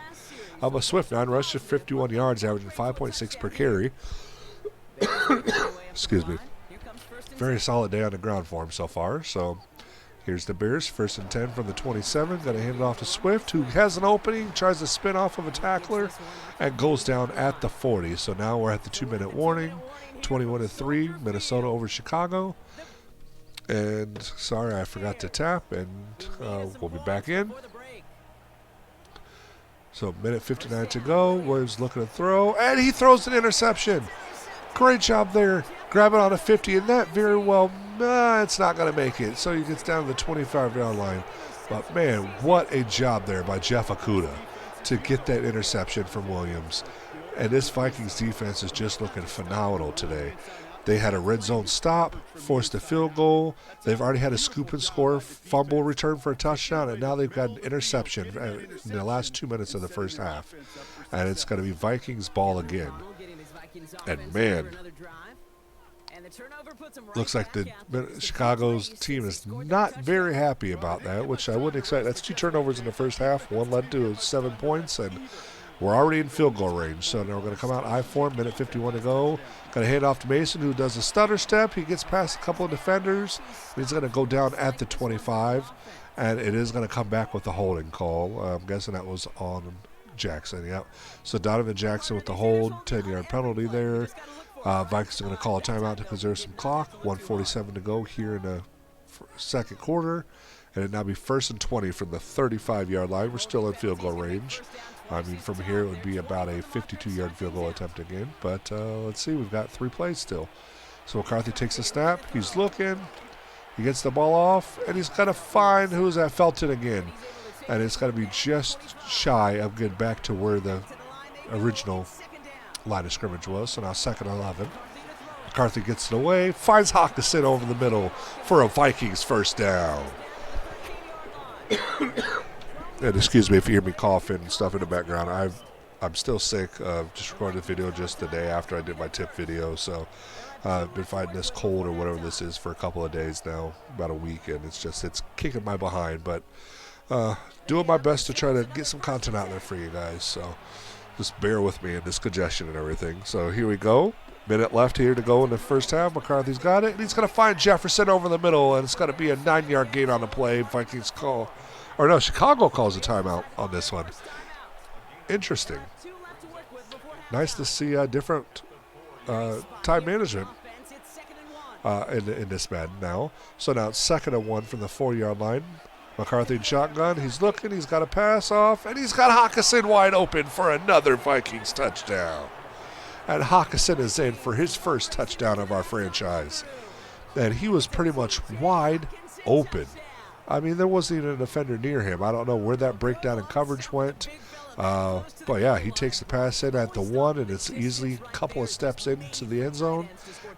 A Swift 9 rush to 51 yards, averaging 5.6 per carry. Excuse me. Very solid day on the ground for him so far. So here's the Bears, 1st and 10 from the 27. Going to hand it off to Swift, who has an opening, tries to spin off of a tackler, and goes down at the 40. So now we're at the 2-minute warning. 21-3, Minnesota over Chicago. And sorry, I forgot to tap, and we'll be back in. So minute 59 to go. Williams looking to throw, and he throws an interception. Great job there. Grab it on a 50, and that very well, it's not going to make it. So he gets down to the 25-yard line. But, man, what a job there by Jeff Okuda to get that interception from Williams. And this Vikings defense is just looking phenomenal today. They had a red zone stop, forced a field goal. They've already had a scoop and score, fumble return for a touchdown, and now they've got an interception in the last 2 minutes of the first half. And it's going to be Vikings ball again. And, man, looks like the Chicago's team is not very happy about that, which I wouldn't expect. That's 2 turnovers in the first half. One led to 7 points, and we're already in field goal range. So now we're going to come out I-4, minute 51 to go. Going to hand off to Mason, who does a stutter step. He gets past a couple of defenders. He's going to go down at the 25, and it is going to come back with a holding call. I'm guessing that was on Jackson, yep. So Donovan Jackson with the hold, 10-yard penalty there. Vikings are going to call a timeout to preserve some clock. 1:47 to go here in the second quarter. And it now be 1st and 20 from the 35-yard line. We're still in field goal range. From here it would be about a 52-yard field goal attempt again. But let's see, we've got 3 plays still. So McCarthy takes the snap. He's looking. He gets the ball off, and he's going to find who's at Felton again. And it's going to be just shy of getting back to where the original line of scrimmage was. So now 2nd and 11. McCarthy gets it away, finds Hawkinson over the middle for a Vikings first down. And excuse me if you hear me coughing and stuff in the background. I'm still sick. Just recorded the video just the day after I did my tip video, so Been fighting this cold or whatever this is for a couple of days now, about a week, and it's kicking my behind. But doing my best to try to get some content out there for you guys. So just bear with me in this congestion and everything. So here we go. Minute left here to go in the first half. McCarthy's got it, and he's going to find Jefferson over the middle, and it's going to be a 9-yard gain on the play. Vikings call, or no, Chicago calls a timeout on this one. Interesting. Nice to see different time management in this Madden now. So now it's 2nd and 1 from the 4-yard line. McCarthy in shotgun. He's looking. He's got a pass off, and he's got Hawkinson wide open for another Vikings touchdown. And Hawkinson is in for his first touchdown of our franchise. And he was pretty much wide open. I mean, there wasn't even a defender near him. I don't know where that breakdown in coverage went. But yeah, he takes the pass in at the 1, and it's easily a couple of steps into the end zone.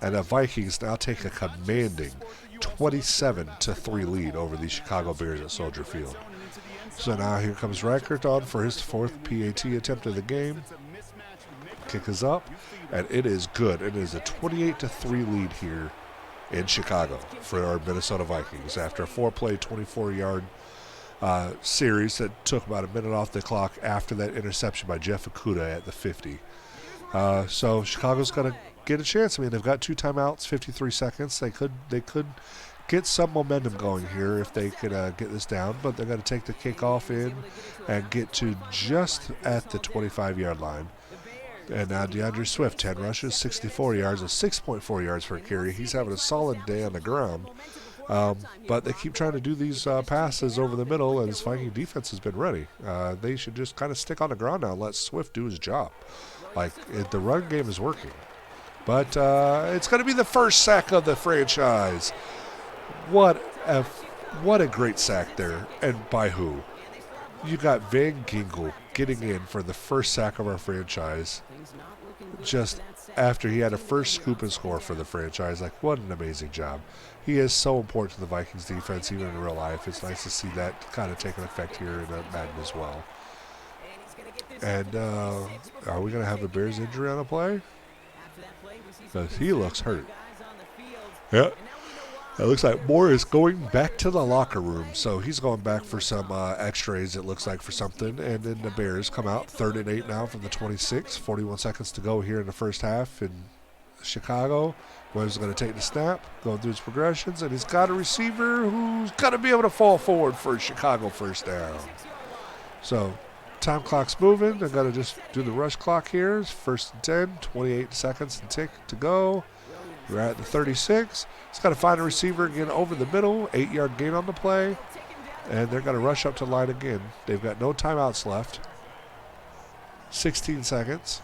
And the Vikings now take a commanding 27-3 lead over the Chicago Bears at Soldier Field. So now here comes Reichert on for his 4th PAT attempt of the game. Kick is up, and it is good. It is a 28-3 lead here in Chicago for our Minnesota Vikings after a 4-play, 24-yard series that took about a minute off the clock after that interception by Jeff Okudah at the 50. So Chicago's going to get a chance. I mean, they've got 2 timeouts, 53 seconds. They could get some momentum going here if they could get this down, but they're going to take the kickoff in and get to just at the 25-yard line. And now DeAndre Swift, 10 rushes, 64 yards, and 6.4 yards per carry. He's having a solid day on the ground. But they keep trying to do these passes over the middle, and this Viking defense has been ready. They should just kind of stick on the ground now and let Swift do his job. The run game is working. But it's going to be the first sack of the franchise. What a great sack there, and by who? You got Van Ginkel getting in for the first sack of our franchise just after he had a first scoop and score for the franchise. What an amazing job. He is so important to the Vikings defense, even in real life. It's nice to see that kind of take an effect here in Madden as well. And are we going to have a Bears injury on the play? Because he looks hurt. Yeah. It looks like Moore is going back to the locker room. So he's going back for some x-rays, it looks like, for something. And then the Bears come out 3rd and 8 now from the 26. 41 seconds to go here in the first half in Chicago. Williams is going to take the snap, going through his progressions, and he's got a receiver who's going to be able to fall forward for a Chicago first down. So time clock's moving. They're going to just do the rush clock here. It's 1st and 10, 28 seconds and tick to go. We're at the 36. He's got to find a receiver again over the middle. 8-yard gain on the play. And they're going to rush up to the line again. They've got no timeouts left. 16 seconds.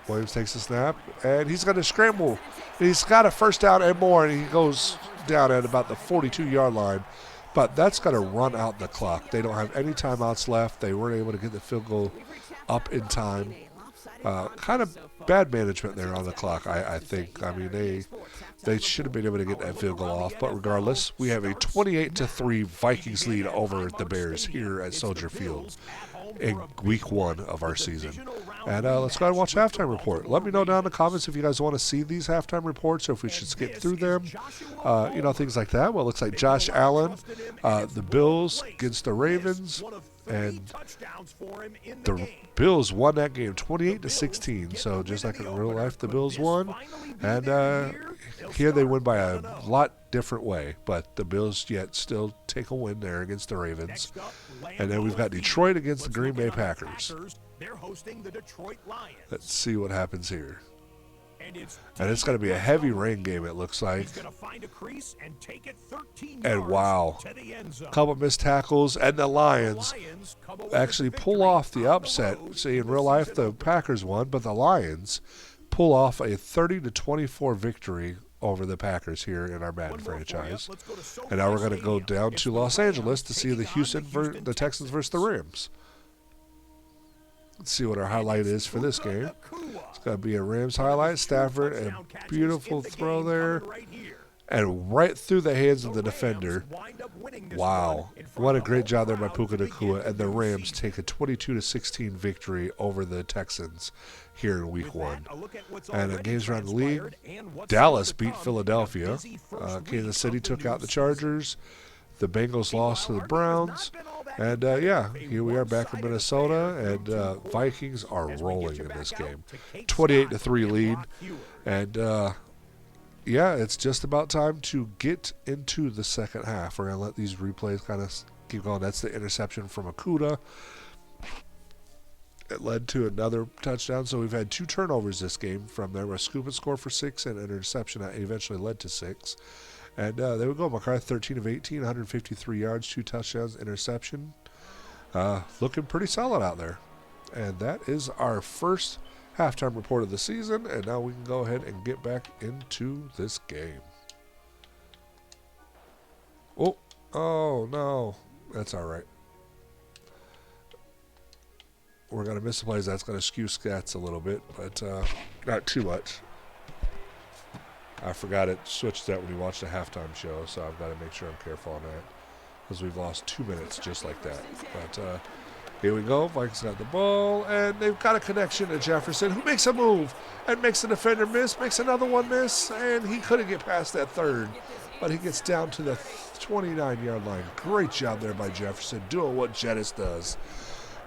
Williams takes the snap, and he's going to scramble. He's got a first down and more, and he goes down at about the 42-yard line. But that's going to run out the clock. They don't have any timeouts left. They weren't able to get the field goal up in time. Kind of bad management there on the clock, I think. I mean, they should have been able to get that field goal off. But regardless, we have a 28-3 Vikings lead over the Bears here at Soldier Field in week 1 of our season. And let's go ahead and watch the halftime report. Let me know down in the comments if you guys want to see these halftime reports or if we should skip through them. Things like that. Well, it looks like Josh Allen, the Bills against the Ravens. And the Bills won that game 28-16. So just like in real life, the Bills won. And here they win by a lot different way. But the Bills yet still take a win there against the Ravens. And then we've got Detroit against the Green Bay Packers. Let's see what happens here. And it's going to be a heavy rain game, it looks like. And wow, a couple missed tackles, and the Lions actually pull off the upset. See, in real life, the Packers won, but the Lions pull off a 30-24 victory over the Packers here in our Madden franchise. And now we're going to go down to Los Angeles to see the Texans versus the Rams. Let's see what our highlight is for this game. It's going to be a Rams highlight. Stafford, a beautiful throw there. and right through the hands of the defender. Wow. What a great job there by Puka Nacua. And the Rams take a 22-16 victory over the Texans here in Week 1. And games around the league, Dallas beat Philadelphia. Kansas City took out the Chargers. The Bengals lost to the Browns. And, yeah, here we are back in Minnesota. And Vikings are rolling in this game. 28-3 lead. And, yeah, it's just about time to get into the second half. We're going to let these replays kind of keep going. That's the interception from Okuda. It led to another touchdown. So we've had 2 turnovers this game from there. A scoop and score for 6 and an interception that eventually led to 6. And there we go. McCarthy 13 of 18, 153 yards, 2 touchdowns, interception. Looking pretty solid out there. And that is our first halftime report of the season, and now we can go ahead and get back into this game. Oh no, that's all right. We're gonna miss the plays. That's gonna skew stats a little bit, but not too much. I forgot it switched that when we watched the halftime show, so I've got to make sure I'm careful on that because we've lost 2 minutes just like that. But here we go. Vikings got the ball, and they've got a connection to Jefferson, who makes a move and makes the defender miss, makes another one miss, and he couldn't get past that third, but he gets down to the 29-yard line. Great job there by Jefferson, doing what Jettis does.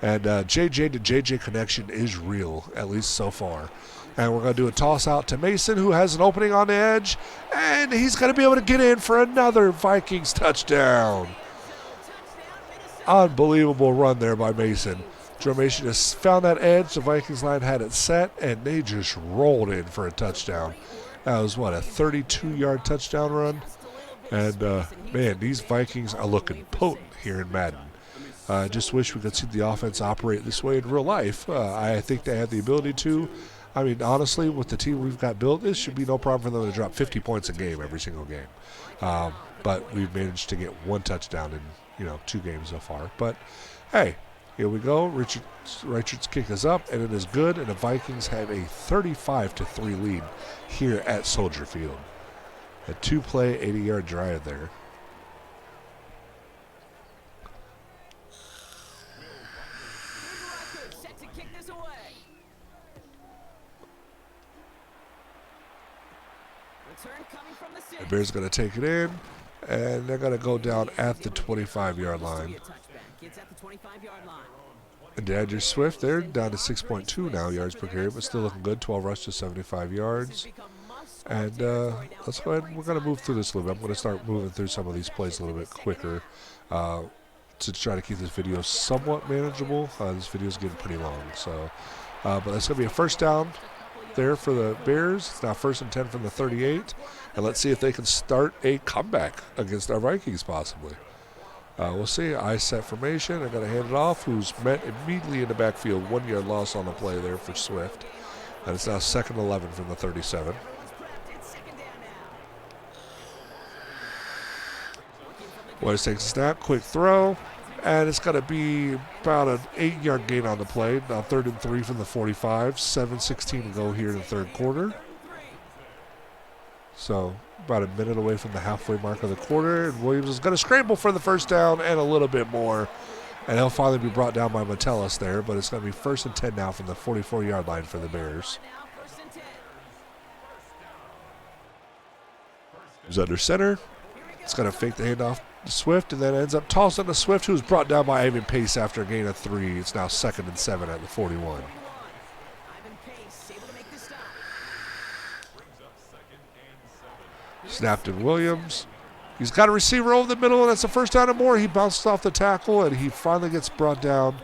And JJ to JJ connection is real, at least so far. And we're going to do a toss out to Mason, who has an opening on the edge, and he's going to be able to get in for another Vikings touchdown. Unbelievable run there by Mason. Joe Mason just found that edge. The Vikings line had it set, and they just rolled in for a touchdown. That was, what, a 32-yard touchdown run? And, man, these Vikings are looking potent here in Madden. I just wish we could see the offense operate this way in real life. I think they have the ability to. I mean, honestly, with the team we've got built, this should be no problem for them to drop 50 points a game every single game. But we've managed to get 1 touchdown in 2 games so far. But, hey, here we go. Richard's kick is up, and it is good, and the Vikings have a 35-3 lead here at Soldier Field. A 2-play, 80-yard drive there. The Bears are going to take it in, and they're going to go down at the 25-yard line. And DeAndre Swift, they're down to 6.2 now yards per carry, but still looking good. 12 rushes to 75 yards. And let's go ahead. We're going to move through this a little bit. I'm going to start moving through some of these plays a little bit quicker to try to keep this video somewhat manageable. This video is getting pretty long. So, but that's going to be a first down there for the Bears. It's now 1st and 10 from the 38. And let's see if they can start a comeback against our Vikings possibly. We'll see. I set formation. I'm going to hand it off. Who's met immediately in the backfield. 1-yard loss on the play there for Swift. And it's now 2nd and 11 from the 37. Boyce takes a snap. Quick throw. And it's going to be about an 8-yard gain on the play. Now 3rd and 3 from the 45. 7:16 to go here in the third quarter. So about a minute away from the halfway mark of the quarter. And Williams is going to scramble for the first down and a little bit more. And he'll finally be brought down by Metellus there. But it's going to be 1st and 10 now from the 44-yard line for the Bears. He's under center. It's going to fake the handoff to Swift and then ends up tossing to Swift, who's brought down by Ivan Pace after a gain of 3. It's now 2nd and 7 at the 41. Snapped in Williams. He's got a receiver over the middle, and that's the first down and more. He bounced off the tackle, and he finally gets brought down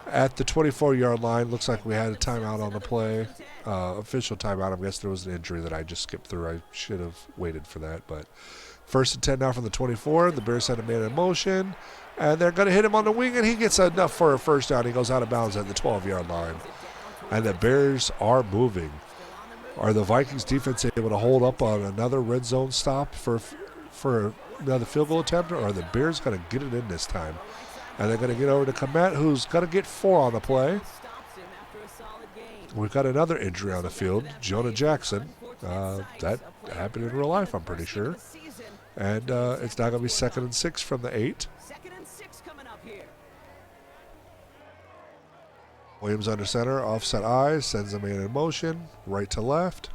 at the 24-yard line. Looks like we had a timeout on the play. Official timeout. I guess there was an injury that I just skipped through. I should have waited for that. But 1st and 10 now from the 24. The Bears had a man in motion, and they're going to hit him on the wing, and he gets enough for a first down. He goes out of bounds at the 12-yard line. And the Bears are moving. Are the Vikings defense able to hold up on another red zone stop for another field goal attempt, or are the Bears going to get it in this time? And they're going to get over to Komet, who's going to get 4 on the play. We've got another injury on the field, Jonah Jackson. That happened in real life, I'm pretty sure. And it's now going to be 2nd and 6 from the 8. 2nd and 6 coming up here. Williams under center, offset eyes, sends a man in motion, right to left.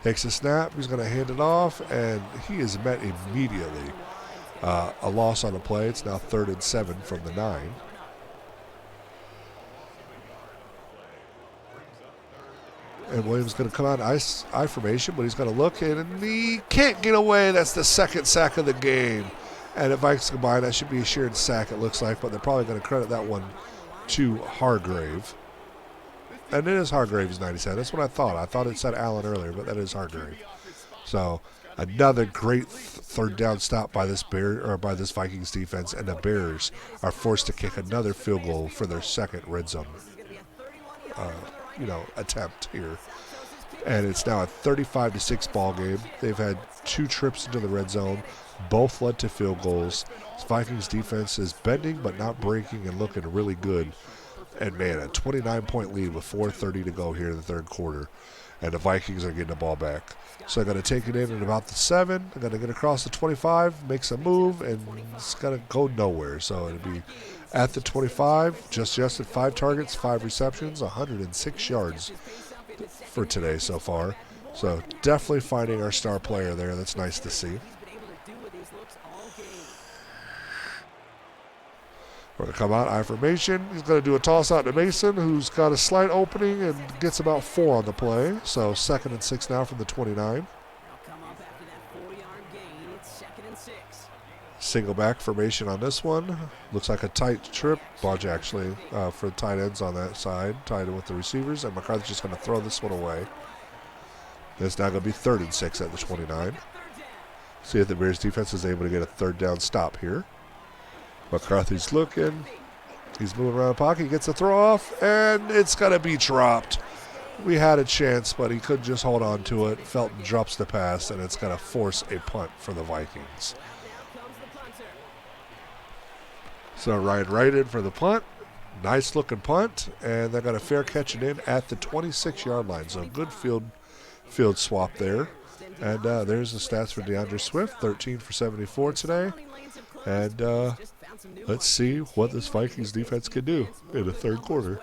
Takes a snap, he's going to hand it off, and he is met immediately. A loss on the play. It's now 3rd and 7 from the 9. And Williams going to come out I formation, but he's going to look in, and he can't get away. That's the 2nd sack of the game. And if Vikings combine, that should be a shared sack, it looks like, but they're probably going to credit that one to Hargrave. And it is Hargrave's 97. That's what I thought. I thought it said Allen earlier, but that is Hargrave. So another great 3rd down stop by this Vikings defense, and the Bears are forced to kick another field goal for their 2nd red zone attempt here. And it's now a 35-6 ball game. They've had 2 trips into the red zone. Both led to field goals. This Vikings defense is bending but not breaking and looking really good. And, man, a 29-point lead with 4:30 to go here in the 3rd quarter. And the Vikings are getting the ball back. So they're going to take it in at about the 7. They're going to get across the 25, makes a move, and it's going to go nowhere. So it'll be at the 25, just at 5 targets, 5 receptions, 106 yards for today so far. So definitely finding our star player there. That's nice to see. We're going to come out, I formation. He's going to do a toss out to Mason, who's got a slight opening and gets about 4 on the play. So 2nd and 6 now from the 29. Single back formation on this one. Looks like a tight trip bunch, actually, for tight ends on that side, tied in with the receivers. And McCarthy's just going to throw this one away. It's now going to be 3rd and 6 at the 29. See if the Bears defense is able to get a 3rd down stop here. McCarthy's looking. He's moving around the pocket. He gets a throw off, and it's going to be dropped. We had a chance, but he couldn't just hold on to it. Felton drops the pass, and it's going to force a punt for the Vikings. So Ryan Wright in for the punt. Nice looking punt, and they're going to fair catch it in at the 26-yard line. So good field swap there. And there's the stats for DeAndre Swift, 13 for 74 today. And let's see what this Vikings defense can do in the 3rd quarter.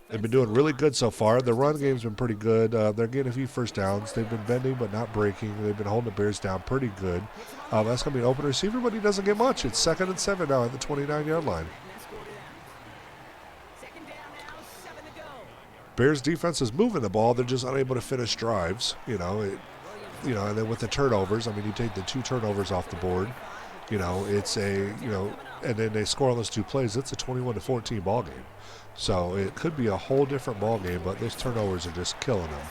They've been doing really good so far. The run game's been pretty good. They're getting a few 1st downs. They've been bending but not breaking. They've been holding the Bears down pretty good. That's going to be an open receiver, but he doesn't get much. It's 2nd and 7 now at the 29-yard line. Bears defense is moving the ball. They're just unable to finish drives. And then with the turnovers, I mean, you take the 2 turnovers off the board. It's and then they score on those 2 plays. It's a 21-14 ball game. So it could be a whole different ball game, but those turnovers are just killing them.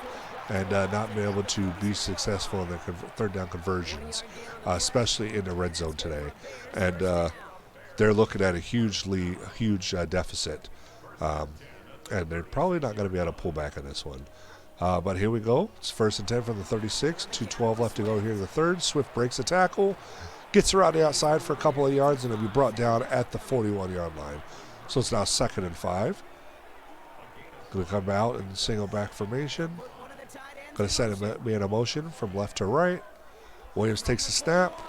And not being able to be successful in their 3rd down conversions, especially in the red zone today. And they're looking at a huge lead, a huge deficit. And they're probably not going to be able to pull back on this one. But here we go. It's 1st and 10 from the 36. 2:12 left to go here in the 3rd. Swift breaks a tackle, gets around the outside for a couple of yards, and it'll be brought down at the 41-yard line. So it's now 2nd and 5. Going to come out in single back formation. Going to set him in a motion from left to right. Williams takes a snap.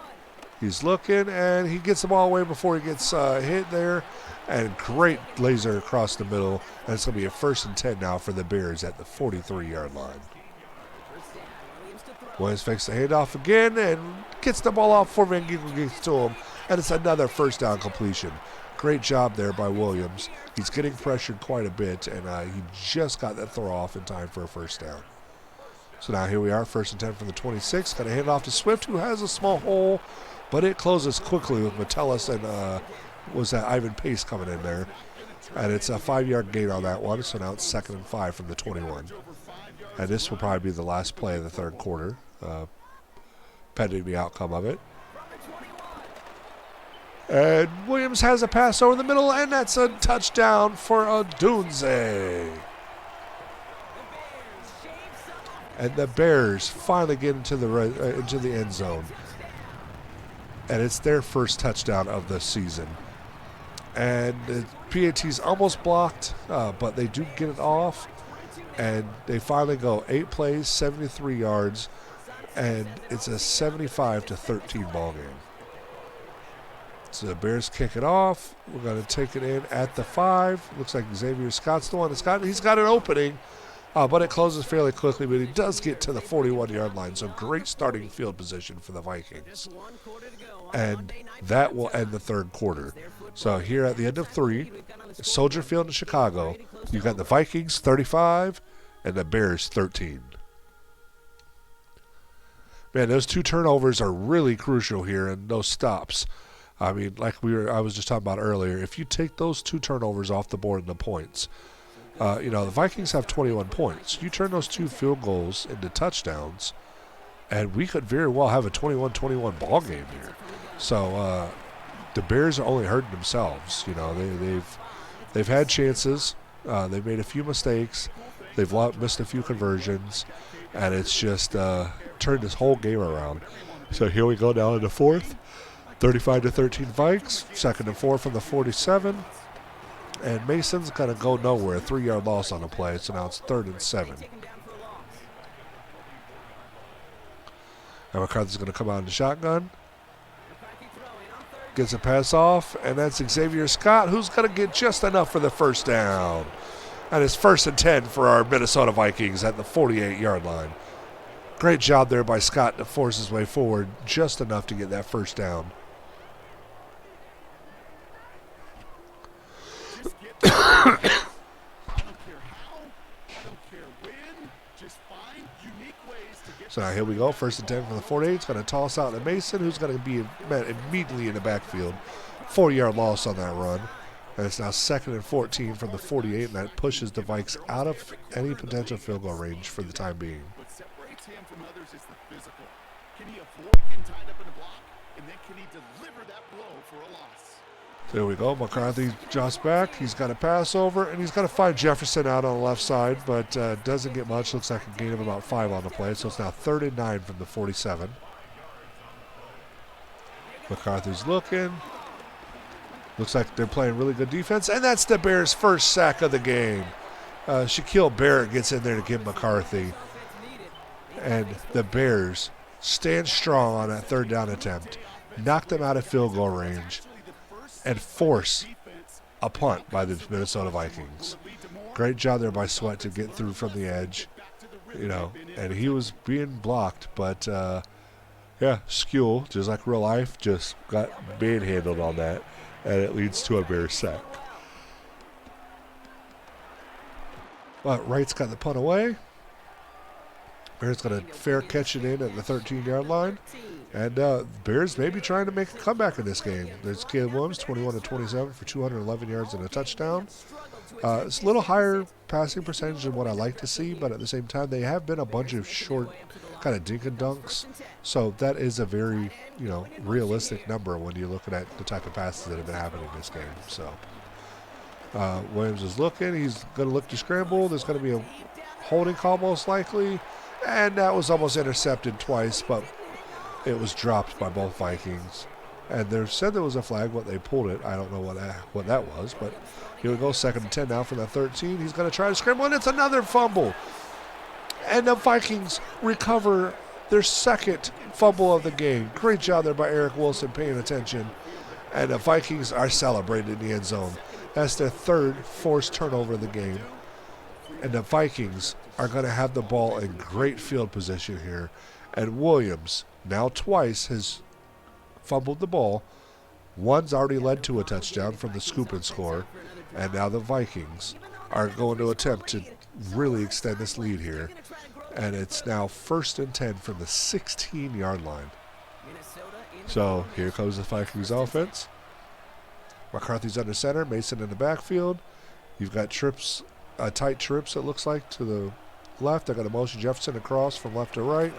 He's looking, and he gets the ball away before he gets hit there. And great laser across the middle. And it's going to be a 1st and 10 now for the Bears at the 43-yard line. Williams fakes the handoff again and gets the ball off before Van Ginkel gets to him. And it's another 1st down completion. Great job there by Williams. He's getting pressured quite a bit, and he just got that throw off in time for a 1st down. So now here we are, 1st and 10 from the 26. Going to hand it off to Swift, who has a small hole, but it closes quickly with Metellus and was that Ivan Pace coming in there. And it's a 5-yard gain on that one, so now it's 2nd and 5 from the 21. And this will probably be the last play of the 3rd quarter, pending the outcome of it. And Williams has a pass over the middle, and that's a touchdown for Odunze. And the Bears finally get into the end zone. And it's their 1st touchdown of the season. And the PAT's almost blocked, but they do get it off. And they finally go 8 plays, 73 yards, and it's a 75-13 ball game. So the Bears kick it off. We're going to take it in at the 5. Looks like Xavier Scott's the one that's he's got an opening, but it closes fairly quickly, but he does get to the 41-yard line. So great starting field position for the Vikings. And that will end the third quarter. So here at the end of 3, Soldier Field in Chicago, you've got the Vikings 35 and the Bears 13. Man, those 2 turnovers are really crucial here, and those stops. I mean, like I was just talking about earlier, if you take those 2 turnovers off the board and the points, the Vikings have 21 points. You turn those 2 field goals into touchdowns, and we could very well have a 21-21 ball game here. So the Bears are only hurting themselves. They've had chances. They've made a few mistakes. They've missed a few conversions, and it's just turned this whole game around. So here we go now in the 4th. 35-13 Vikes, 2nd and 4 from the 47. And Mason's going to go nowhere. 3-yard loss on the play, so now it's 3rd and 7. And McCarthy's going to come out in the shotgun. Gets a pass off, and that's Xavier Scott, who's going to get just enough for the first down. And it's 1st and 10 for our Minnesota Vikings at the 48-yard line. Great job there by Scott to force his way forward just enough to get that first down. So now here we go, 1st and 10 from the 48. It's going to toss out to Mason, who's going to be met immediately in the backfield. 4-yard loss on that run. And it's now 2nd and 14 from the 48, and that pushes the Vikes out of any potential field goal range for the time being. What separates him from others is the physical. Can he avoid getting tied up in the block? And then can he deliver that blow for a loss? There we go. McCarthy jots back. He's got a pass over, and he's got to find Jefferson out on the left side, but doesn't get much. Looks like a gain of about 5 on the play, so it's now 3rd and 9 from the 47. McCarthy's looking. Looks like they're playing really good defense, and that's the Bears' first sack of the game. Shaquille Barrett gets in there to give McCarthy, and the Bears stand strong on that 3rd down attempt, knock them out of field goal range, and force a punt by the Minnesota Vikings. Great job there by Sweat to get through from the edge, and he was being blocked, but Skule, just like real life, just got manhandled on that, and it leads to a Bears sack. But Wright's got the punt away. Bears going to fair catch it in at the 13-yard line. And Bears may be trying to make a comeback in this game. There's Caleb Williams, 21-27 for 211 yards and a touchdown. It's a little higher passing percentage than what I like to see, but at the same time, they have been a bunch of short kind of dink and dunks. So that is a very, realistic number when you're looking at the type of passes that have been happening in this game. So Williams is looking. He's going to look to scramble. There's going to be a holding call most likely. And that was almost intercepted twice, but it was dropped by both Vikings. And they said there was a flag, but they pulled it. I don't know what that was, but here we go, 2nd and 10 now from the 13. He's going to try to scramble, and it's another fumble. And the Vikings recover their 2nd fumble of the game. Great job there by Eric Wilson paying attention. And the Vikings are celebrating in the end zone. That's their 3rd forced turnover of the game. And the Vikings are going to have the ball in great field position here. And Williams, now twice, has fumbled the ball. One's already led to a touchdown from the scoop and score. And now the Vikings are going to attempt to really extend this lead here. And it's now 1st and 10 from the 16-yard line. So here comes the Vikings offense. McCarthy's under center, Mason in the backfield. You've got tight trips, it looks like, to the left. They're going to motion Jefferson across from left to right.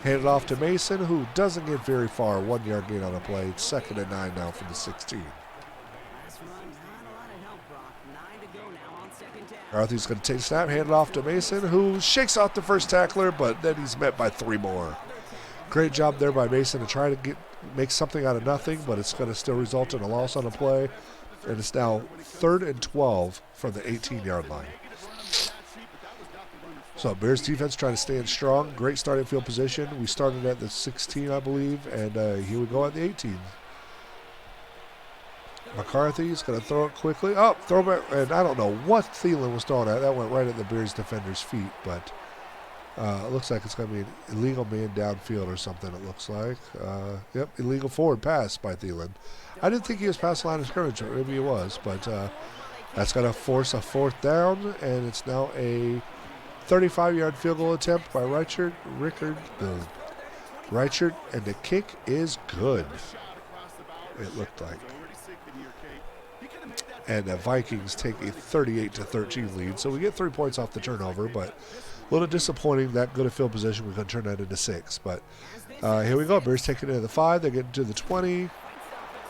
Hand it off to Mason, who doesn't get very far. 1-yard gain on the play. It's 2nd and 9 now from the 16. McCarthy's going to take a snap, hand it off to Mason, who shakes off the first tackler, but then he's met by 3 more. Great job there by Mason to try to make something out of nothing, but it's going to still result in a loss on the play. And it's now 3rd and 12 from the 18-yard line. So Bears defense trying to stand strong. Great starting field position. We started at the 16, I believe, and here we go at the 18. McCarthy's going to throw it quickly. Oh, throw back. And I don't know what Thielen was throwing at. That went right at the Bears defender's feet, but it looks like it's going to be an illegal man downfield or something, it looks like. Yep, illegal forward pass by Thielen. I didn't think he was past the line of scrimmage. Maybe he was, but that's going to force a 4th down, and it's now a 35-yard field goal attempt by Reichert, and the kick is good, it looked like. And the Vikings take a 38-13 lead, so we get 3 points off the turnover, but a little disappointing that good a field position. We're going to turn that into 6, but here we go. Bears taking it to the 5. They're getting to the 20,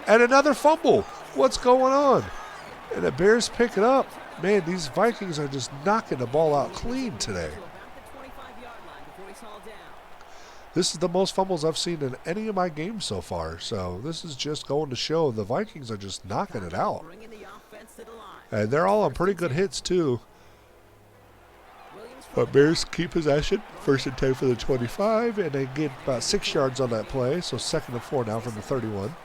and another fumble. What's going on? And the Bears pick it up. Man, these Vikings are just knocking the ball out clean today. This is the most fumbles I've seen in any of my games so far. So this is just going to show the Vikings are just knocking it out. And they're all on pretty good hits, too. But Bears keep possession. 1st and 10 for the 25. And they get about 6 yards on that play. So 2nd and 4 now from the 31.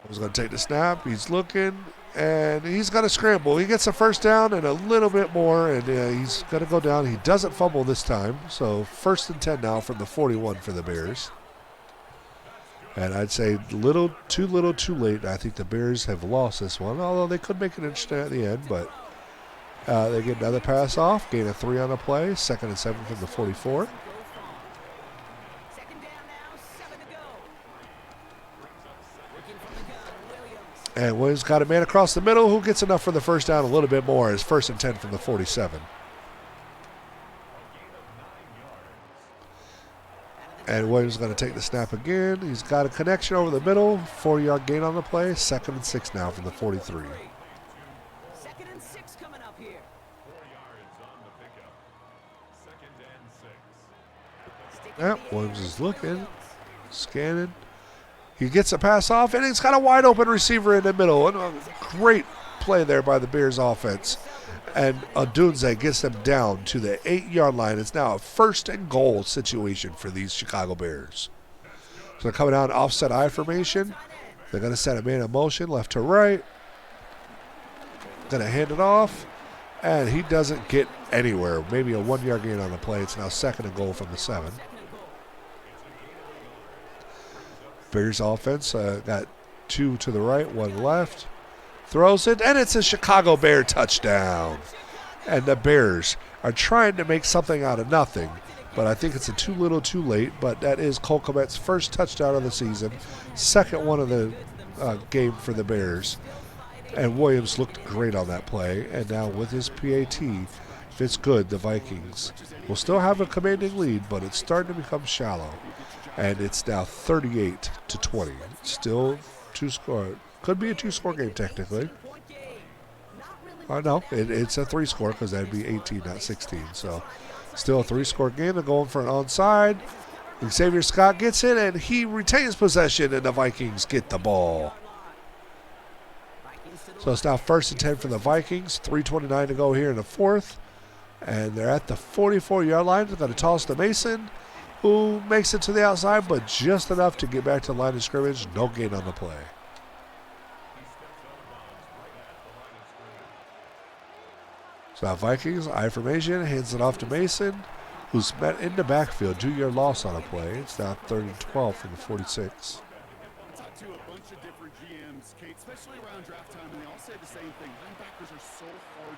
He's going to take the snap. He's looking, and he's going to scramble. He gets a 1st down and a little bit more, and he's going to go down. He doesn't fumble this time, so 1st and 10 now from the 41 for the Bears. And I'd say little too late. I think the Bears have lost this one, although they could make it interesting at the end, but they get another pass off, gain a 3 on the play, 2nd and 7 from the 44. And Williams got a man across the middle who gets enough for the 1st down, a little bit more. It's 1st and 10 from the 47. And Williams is going to take the snap again. He's got a connection over the middle. 4-yard gain on the play. 2nd and 6 now from the 43. 2nd and 6 coming up here. 4 yards on the pickup. 2nd and 6. Yep, Williams is looking, scanning. He gets a pass off, and he's got a wide open receiver in the middle. And a great play there by the Bears offense. And Odunze gets them down to the 8-yard line. It's now a 1st and goal situation for these Chicago Bears. So they're coming out in offset I formation. They're going to set a man in motion left to right. Going to hand it off. And he doesn't get anywhere. Maybe a 1-yard gain on the play. It's now 2nd and goal from the 7. Bears offense got 2 to the right, 1 left. Throws it, and it's a Chicago Bear touchdown. And the Bears are trying to make something out of nothing, but I think it's a too little too late. But that is Cole Kmet's 1st touchdown of the season, 2nd one of the game for the Bears. And Williams looked great on that play. And now with his PAT, if it's good, the Vikings will still have a commanding lead, but it's starting to become shallow. And it's now 38-20. Still 2-score. Could be a 2-score game technically. No, it's a 3-score because that'd be 18, not 16. So still a 3-score game. They're going for an onside. Xavier Scott gets it, and he retains possession, and the Vikings get the ball. So it's now 1st and 10 for the Vikings. 3:29 to go here in the 4th. And they're at the 44-yard line. They're going to toss to Mason, who makes it to the outside, but just enough to get back to the line of scrimmage. No gain on the play. So now Vikings, I formation, hands it off to Mason, who's met in the backfield. 2-yard loss on a play. It's now 3rd and 12 from the 46. I talked to a bunch of different GMs, Kate, especially around draft time, and they all say the same thing. Linebackers are so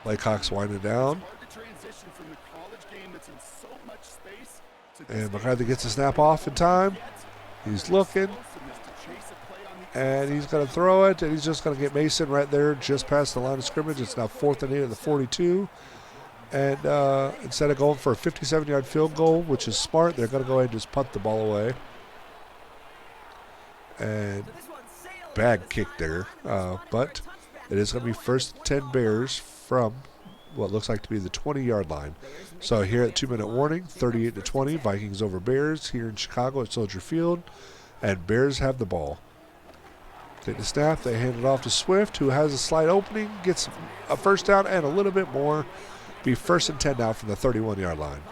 hard. Laycock's winding down. It's hard to transition from the college game that's in so much space to And McCarthy gets a snap off in time. He's looking. And he's going to throw it, and he's just going to get Mason right there just past the line of scrimmage. It's now 4th and 8 at the 42. And instead of going for a 57-yard field goal, which is smart, they're going to go ahead and just punt the ball away. And bad kick there. But it is going to be 1st 10 Bears from what looks like to be the 20-yard line. So here at 2-minute warning, 38-20, Vikings over Bears here in Chicago at Soldier Field. And Bears have the ball. Take the snap. They hand it off to Swift, who has a slight opening, gets a first down and a little bit more. Be 1st and 10 now from the 31-yard line.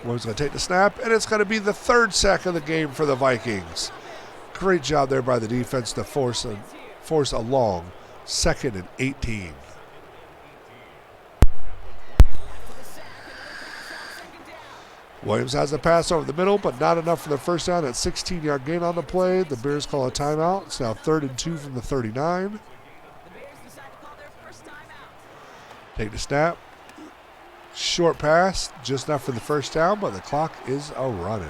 Williams going to take the snap, and it's going to be the 3rd sack of the game for the Vikings. Great job there by the defense to force a long 2nd and 18. Williams has a pass over the middle, but not enough for the first down. At 16-yard gain on the play. The Bears call a timeout. It's now 3rd and 2 from the 39. Take the snap. Short pass, just enough for the first down, but the clock is a-running.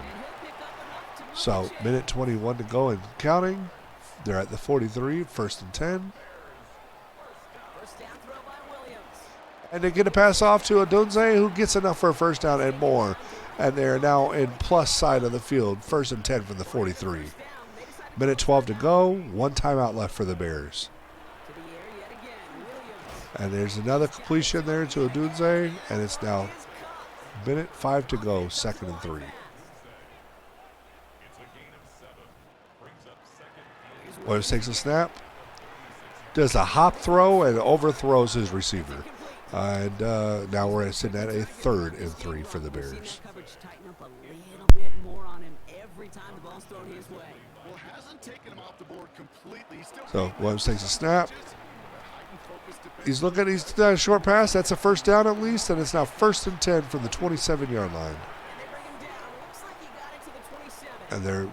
So, minute 21 to go and counting. They're at the 43, 1st and 10. And they get a pass off to Odunze, who gets enough for a first down and more. And they're now in plus side of the field, 1st and 10 from the 43. Minute 12 to go, 1 timeout left for the Bears. And there's another completion there to Odunze, and it's now minute 5 to go, 2nd and 3. Williams takes a snap, does a hop throw, and overthrows his receiver. And now we're sitting at a 3rd and 3 for the Bears. So Williams takes a snap. He's looking, he's done a short pass. That's a first down at least, and it's now 1st and 10 from the 27-yard line. And they're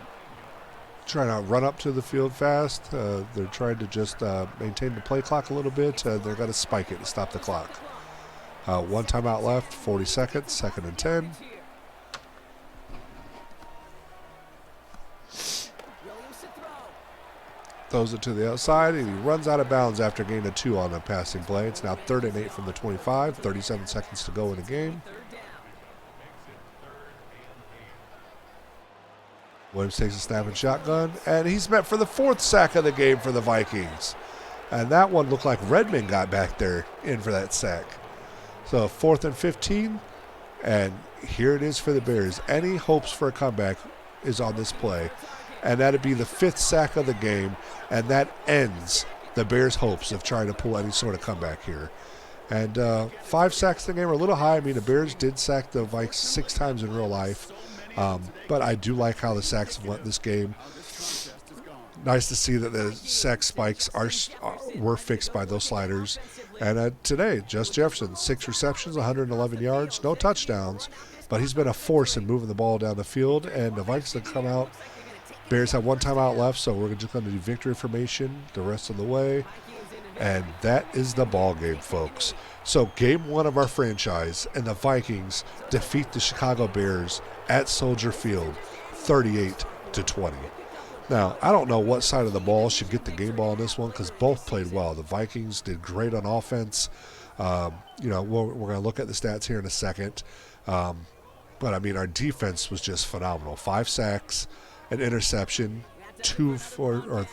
trying to run up to the field fast. They're trying to just maintain the play clock a little bit. They're going to spike it to stop the clock. 1 timeout left, 40 seconds, 2nd and 10. Throws it to the outside, and he runs out of bounds after gaining a 2 on a passing play. It's now 3rd and 8 from the 25, 37 seconds to go in the game. Williams takes a snap and shotgun, and he's met for the 4th sack of the game for the Vikings. And that one looked like Redmond got back there in for that sack. So 4th and 15, and here it is for the Bears. Any hopes for a comeback is on this play. And that'd be the 5th sack of the game, and that ends the Bears' hopes of trying to pull any sort of comeback here. And 5 sacks in the game are a little high. I mean, the Bears did sack the Vikes 6 times in real life, but I do like how the sacks went this game. Nice to see that the sack spikes were fixed by those sliders. And today, Just Jefferson, 6 receptions, 111 yards, no touchdowns, but he's been a force in moving the ball down the field, and the Vikes have come out. Bears have 1 timeout left, so we're just going to do victory formation the rest of the way. And that is the ball game, folks. So game 1 of our franchise, and the Vikings defeat the Chicago Bears at Soldier Field, 38-20. Now, I don't know what side of the ball should get the game ball in this one because both played well. The Vikings did great on offense. We're going to look at the stats here in a second. But, I mean, our defense was just phenomenal. 5 sacks, an interception, 3 fumbles.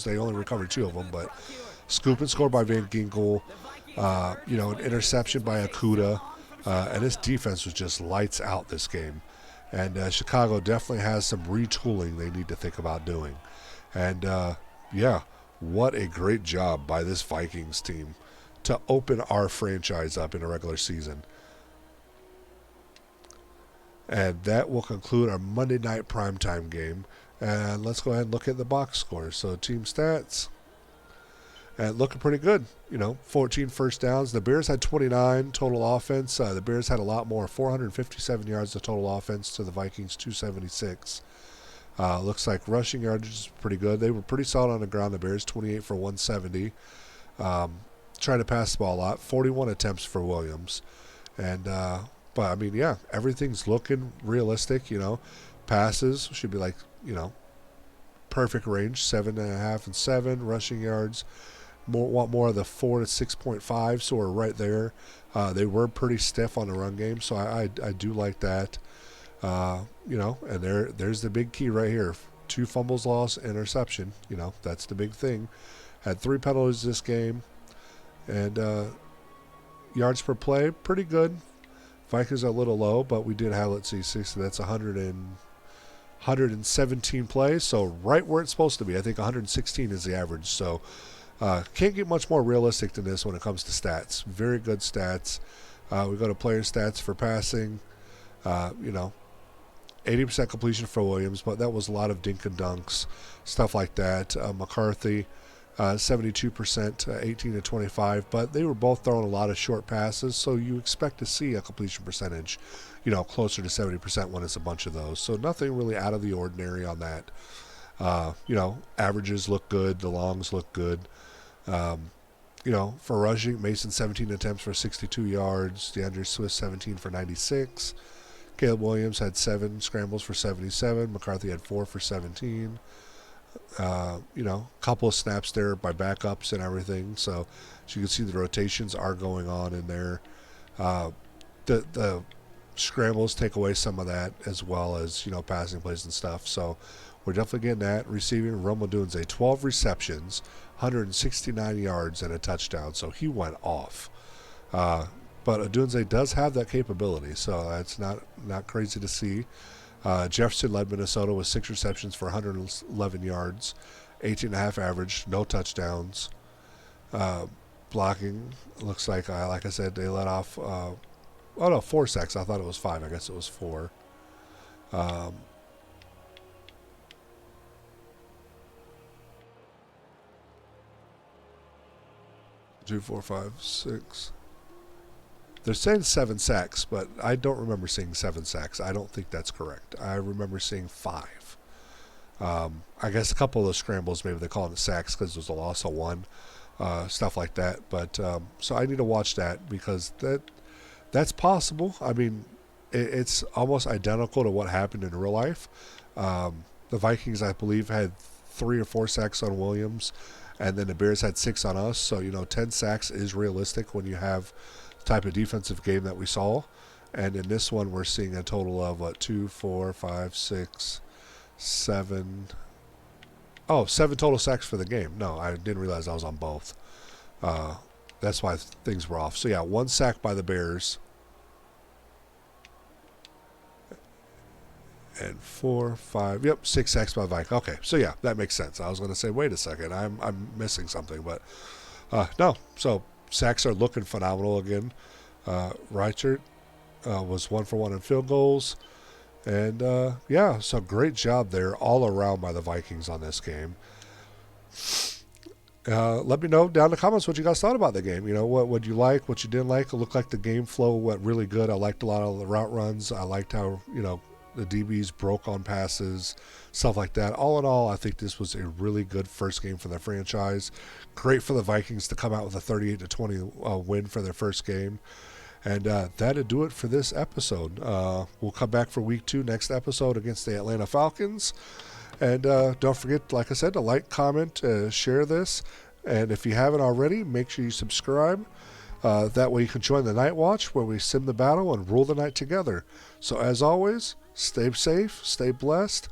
They only recovered 2 of them, but scoop and score by Van Ginkel, an interception by Okuda, and this defense was just lights out this game. And Chicago definitely has some retooling they need to think about doing. And, what a great job by this Vikings team to open our franchise up in a regular season. And that will conclude our Monday night primetime game. And let's go ahead and look at the box scores. So team stats. And looking pretty good. 14 first downs. The Bears had 29 total offense. The Bears had a lot more, 457 yards of total offense to the Vikings, 276. Looks like rushing yardage is pretty good. They were pretty solid on the ground, the Bears, 28 for 170. Trying to pass the ball a lot, 41 attempts for Williams. And but, I mean, yeah, everything's looking realistic, Passes should be like, perfect range, 7.5 and 7 rushing yards. Want more of the 4 to 6.5, so we're right there. They were pretty stiff on the run game, so I do like that. And there's the big key right here. 2 fumbles lost, interception. That's the big thing. Had 3 penalties this game. And yards per play, pretty good. Vikings are a little low, but we did have, let's see, 60. That's 117 plays, so right where it's supposed to be. I think 116 is the average. So can't get much more realistic than this when it comes to stats. Very good stats. We go to player stats for passing. 80% completion for Williams, but that was a lot of dink and dunks, stuff like that. McCarthy, 72%, 18 to 25, but they were both throwing a lot of short passes, so you expect to see a completion percentage, closer to 70% when it's a bunch of those. So nothing really out of the ordinary on that. Averages look good, the longs look good. For rushing, Mason 17 attempts for 62 yards, DeAndre Swift 17 for 96. Caleb Williams had 7 scrambles for 77. McCarthy had 4 for 17. Couple of snaps there by backups and everything. So as you can see, the rotations are going on in there. The scrambles take away some of that, as well as, passing plays and stuff. So we're definitely getting that. Receiving, Rome Odunze, 12 receptions, 169 yards, and a touchdown. So he went off. But Odunze does have that capability, so that's not crazy to see. Jefferson led Minnesota with 6 receptions for 111 yards, 18.5 average, no touchdowns. Blocking, looks like I said, they let off, 4 sacks. I thought it was 5. I guess it was 4. 2, 4, 5, 6. They're saying 7 sacks, but I don't remember seeing 7 sacks. I don't think that's correct. I remember seeing 5. I guess a couple of those scrambles, maybe they're calling it sacks because there's a loss of 1, stuff like that. But so I need to watch that because that's possible. I mean, it's almost identical to what happened in real life. The Vikings, I believe, had 3 or 4 sacks on Williams, and then the Bears had 6 on us. So 10 sacks is realistic when you have type of defensive game that we saw. And in this one, we're seeing a total of 2, 4, 5, 6, 7. 7 total sacks for the game. No, I didn't realize I was on both. That's why things were off. So yeah, 1 sack by the Bears, and 4, 5. Yep, 6 sacks by Vikings. Okay, so yeah, that makes sense. I was going to say, wait a second, I'm missing something, but no. So sacks are looking phenomenal again. Reichert was 1 for 1 in field goals. And, so great job there all around by the Vikings on this game. Let me know down in the comments what you guys thought about the game. What you like, what you didn't like. It looked like the game flow went really good. I liked a lot of the route runs. I liked how, the DBs broke on passes, stuff like that. All in all, I think this was a really good first game for the franchise. Great for the Vikings to come out with a 38-20 win for their first game. And that'll do it for this episode. We'll come back for week 2, next episode against the Atlanta Falcons. And don't forget, like I said, to like, comment, share this. And if you haven't already, make sure you subscribe. That way you can join the Night Watch, where we sim the battle and rule the night together. So as always, stay safe, stay blessed,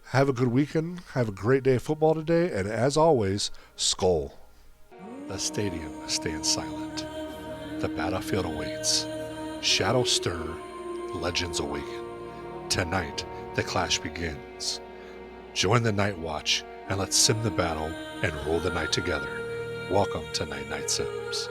have a good weekend, have a great day of football today, and as always, Skol. The stadium stands silent. The battlefield awaits. Shadows stir, legends awaken. Tonight, the clash begins. Join the Night Watch and let's sim the battle and rule the night together. Welcome to NightKnightSims.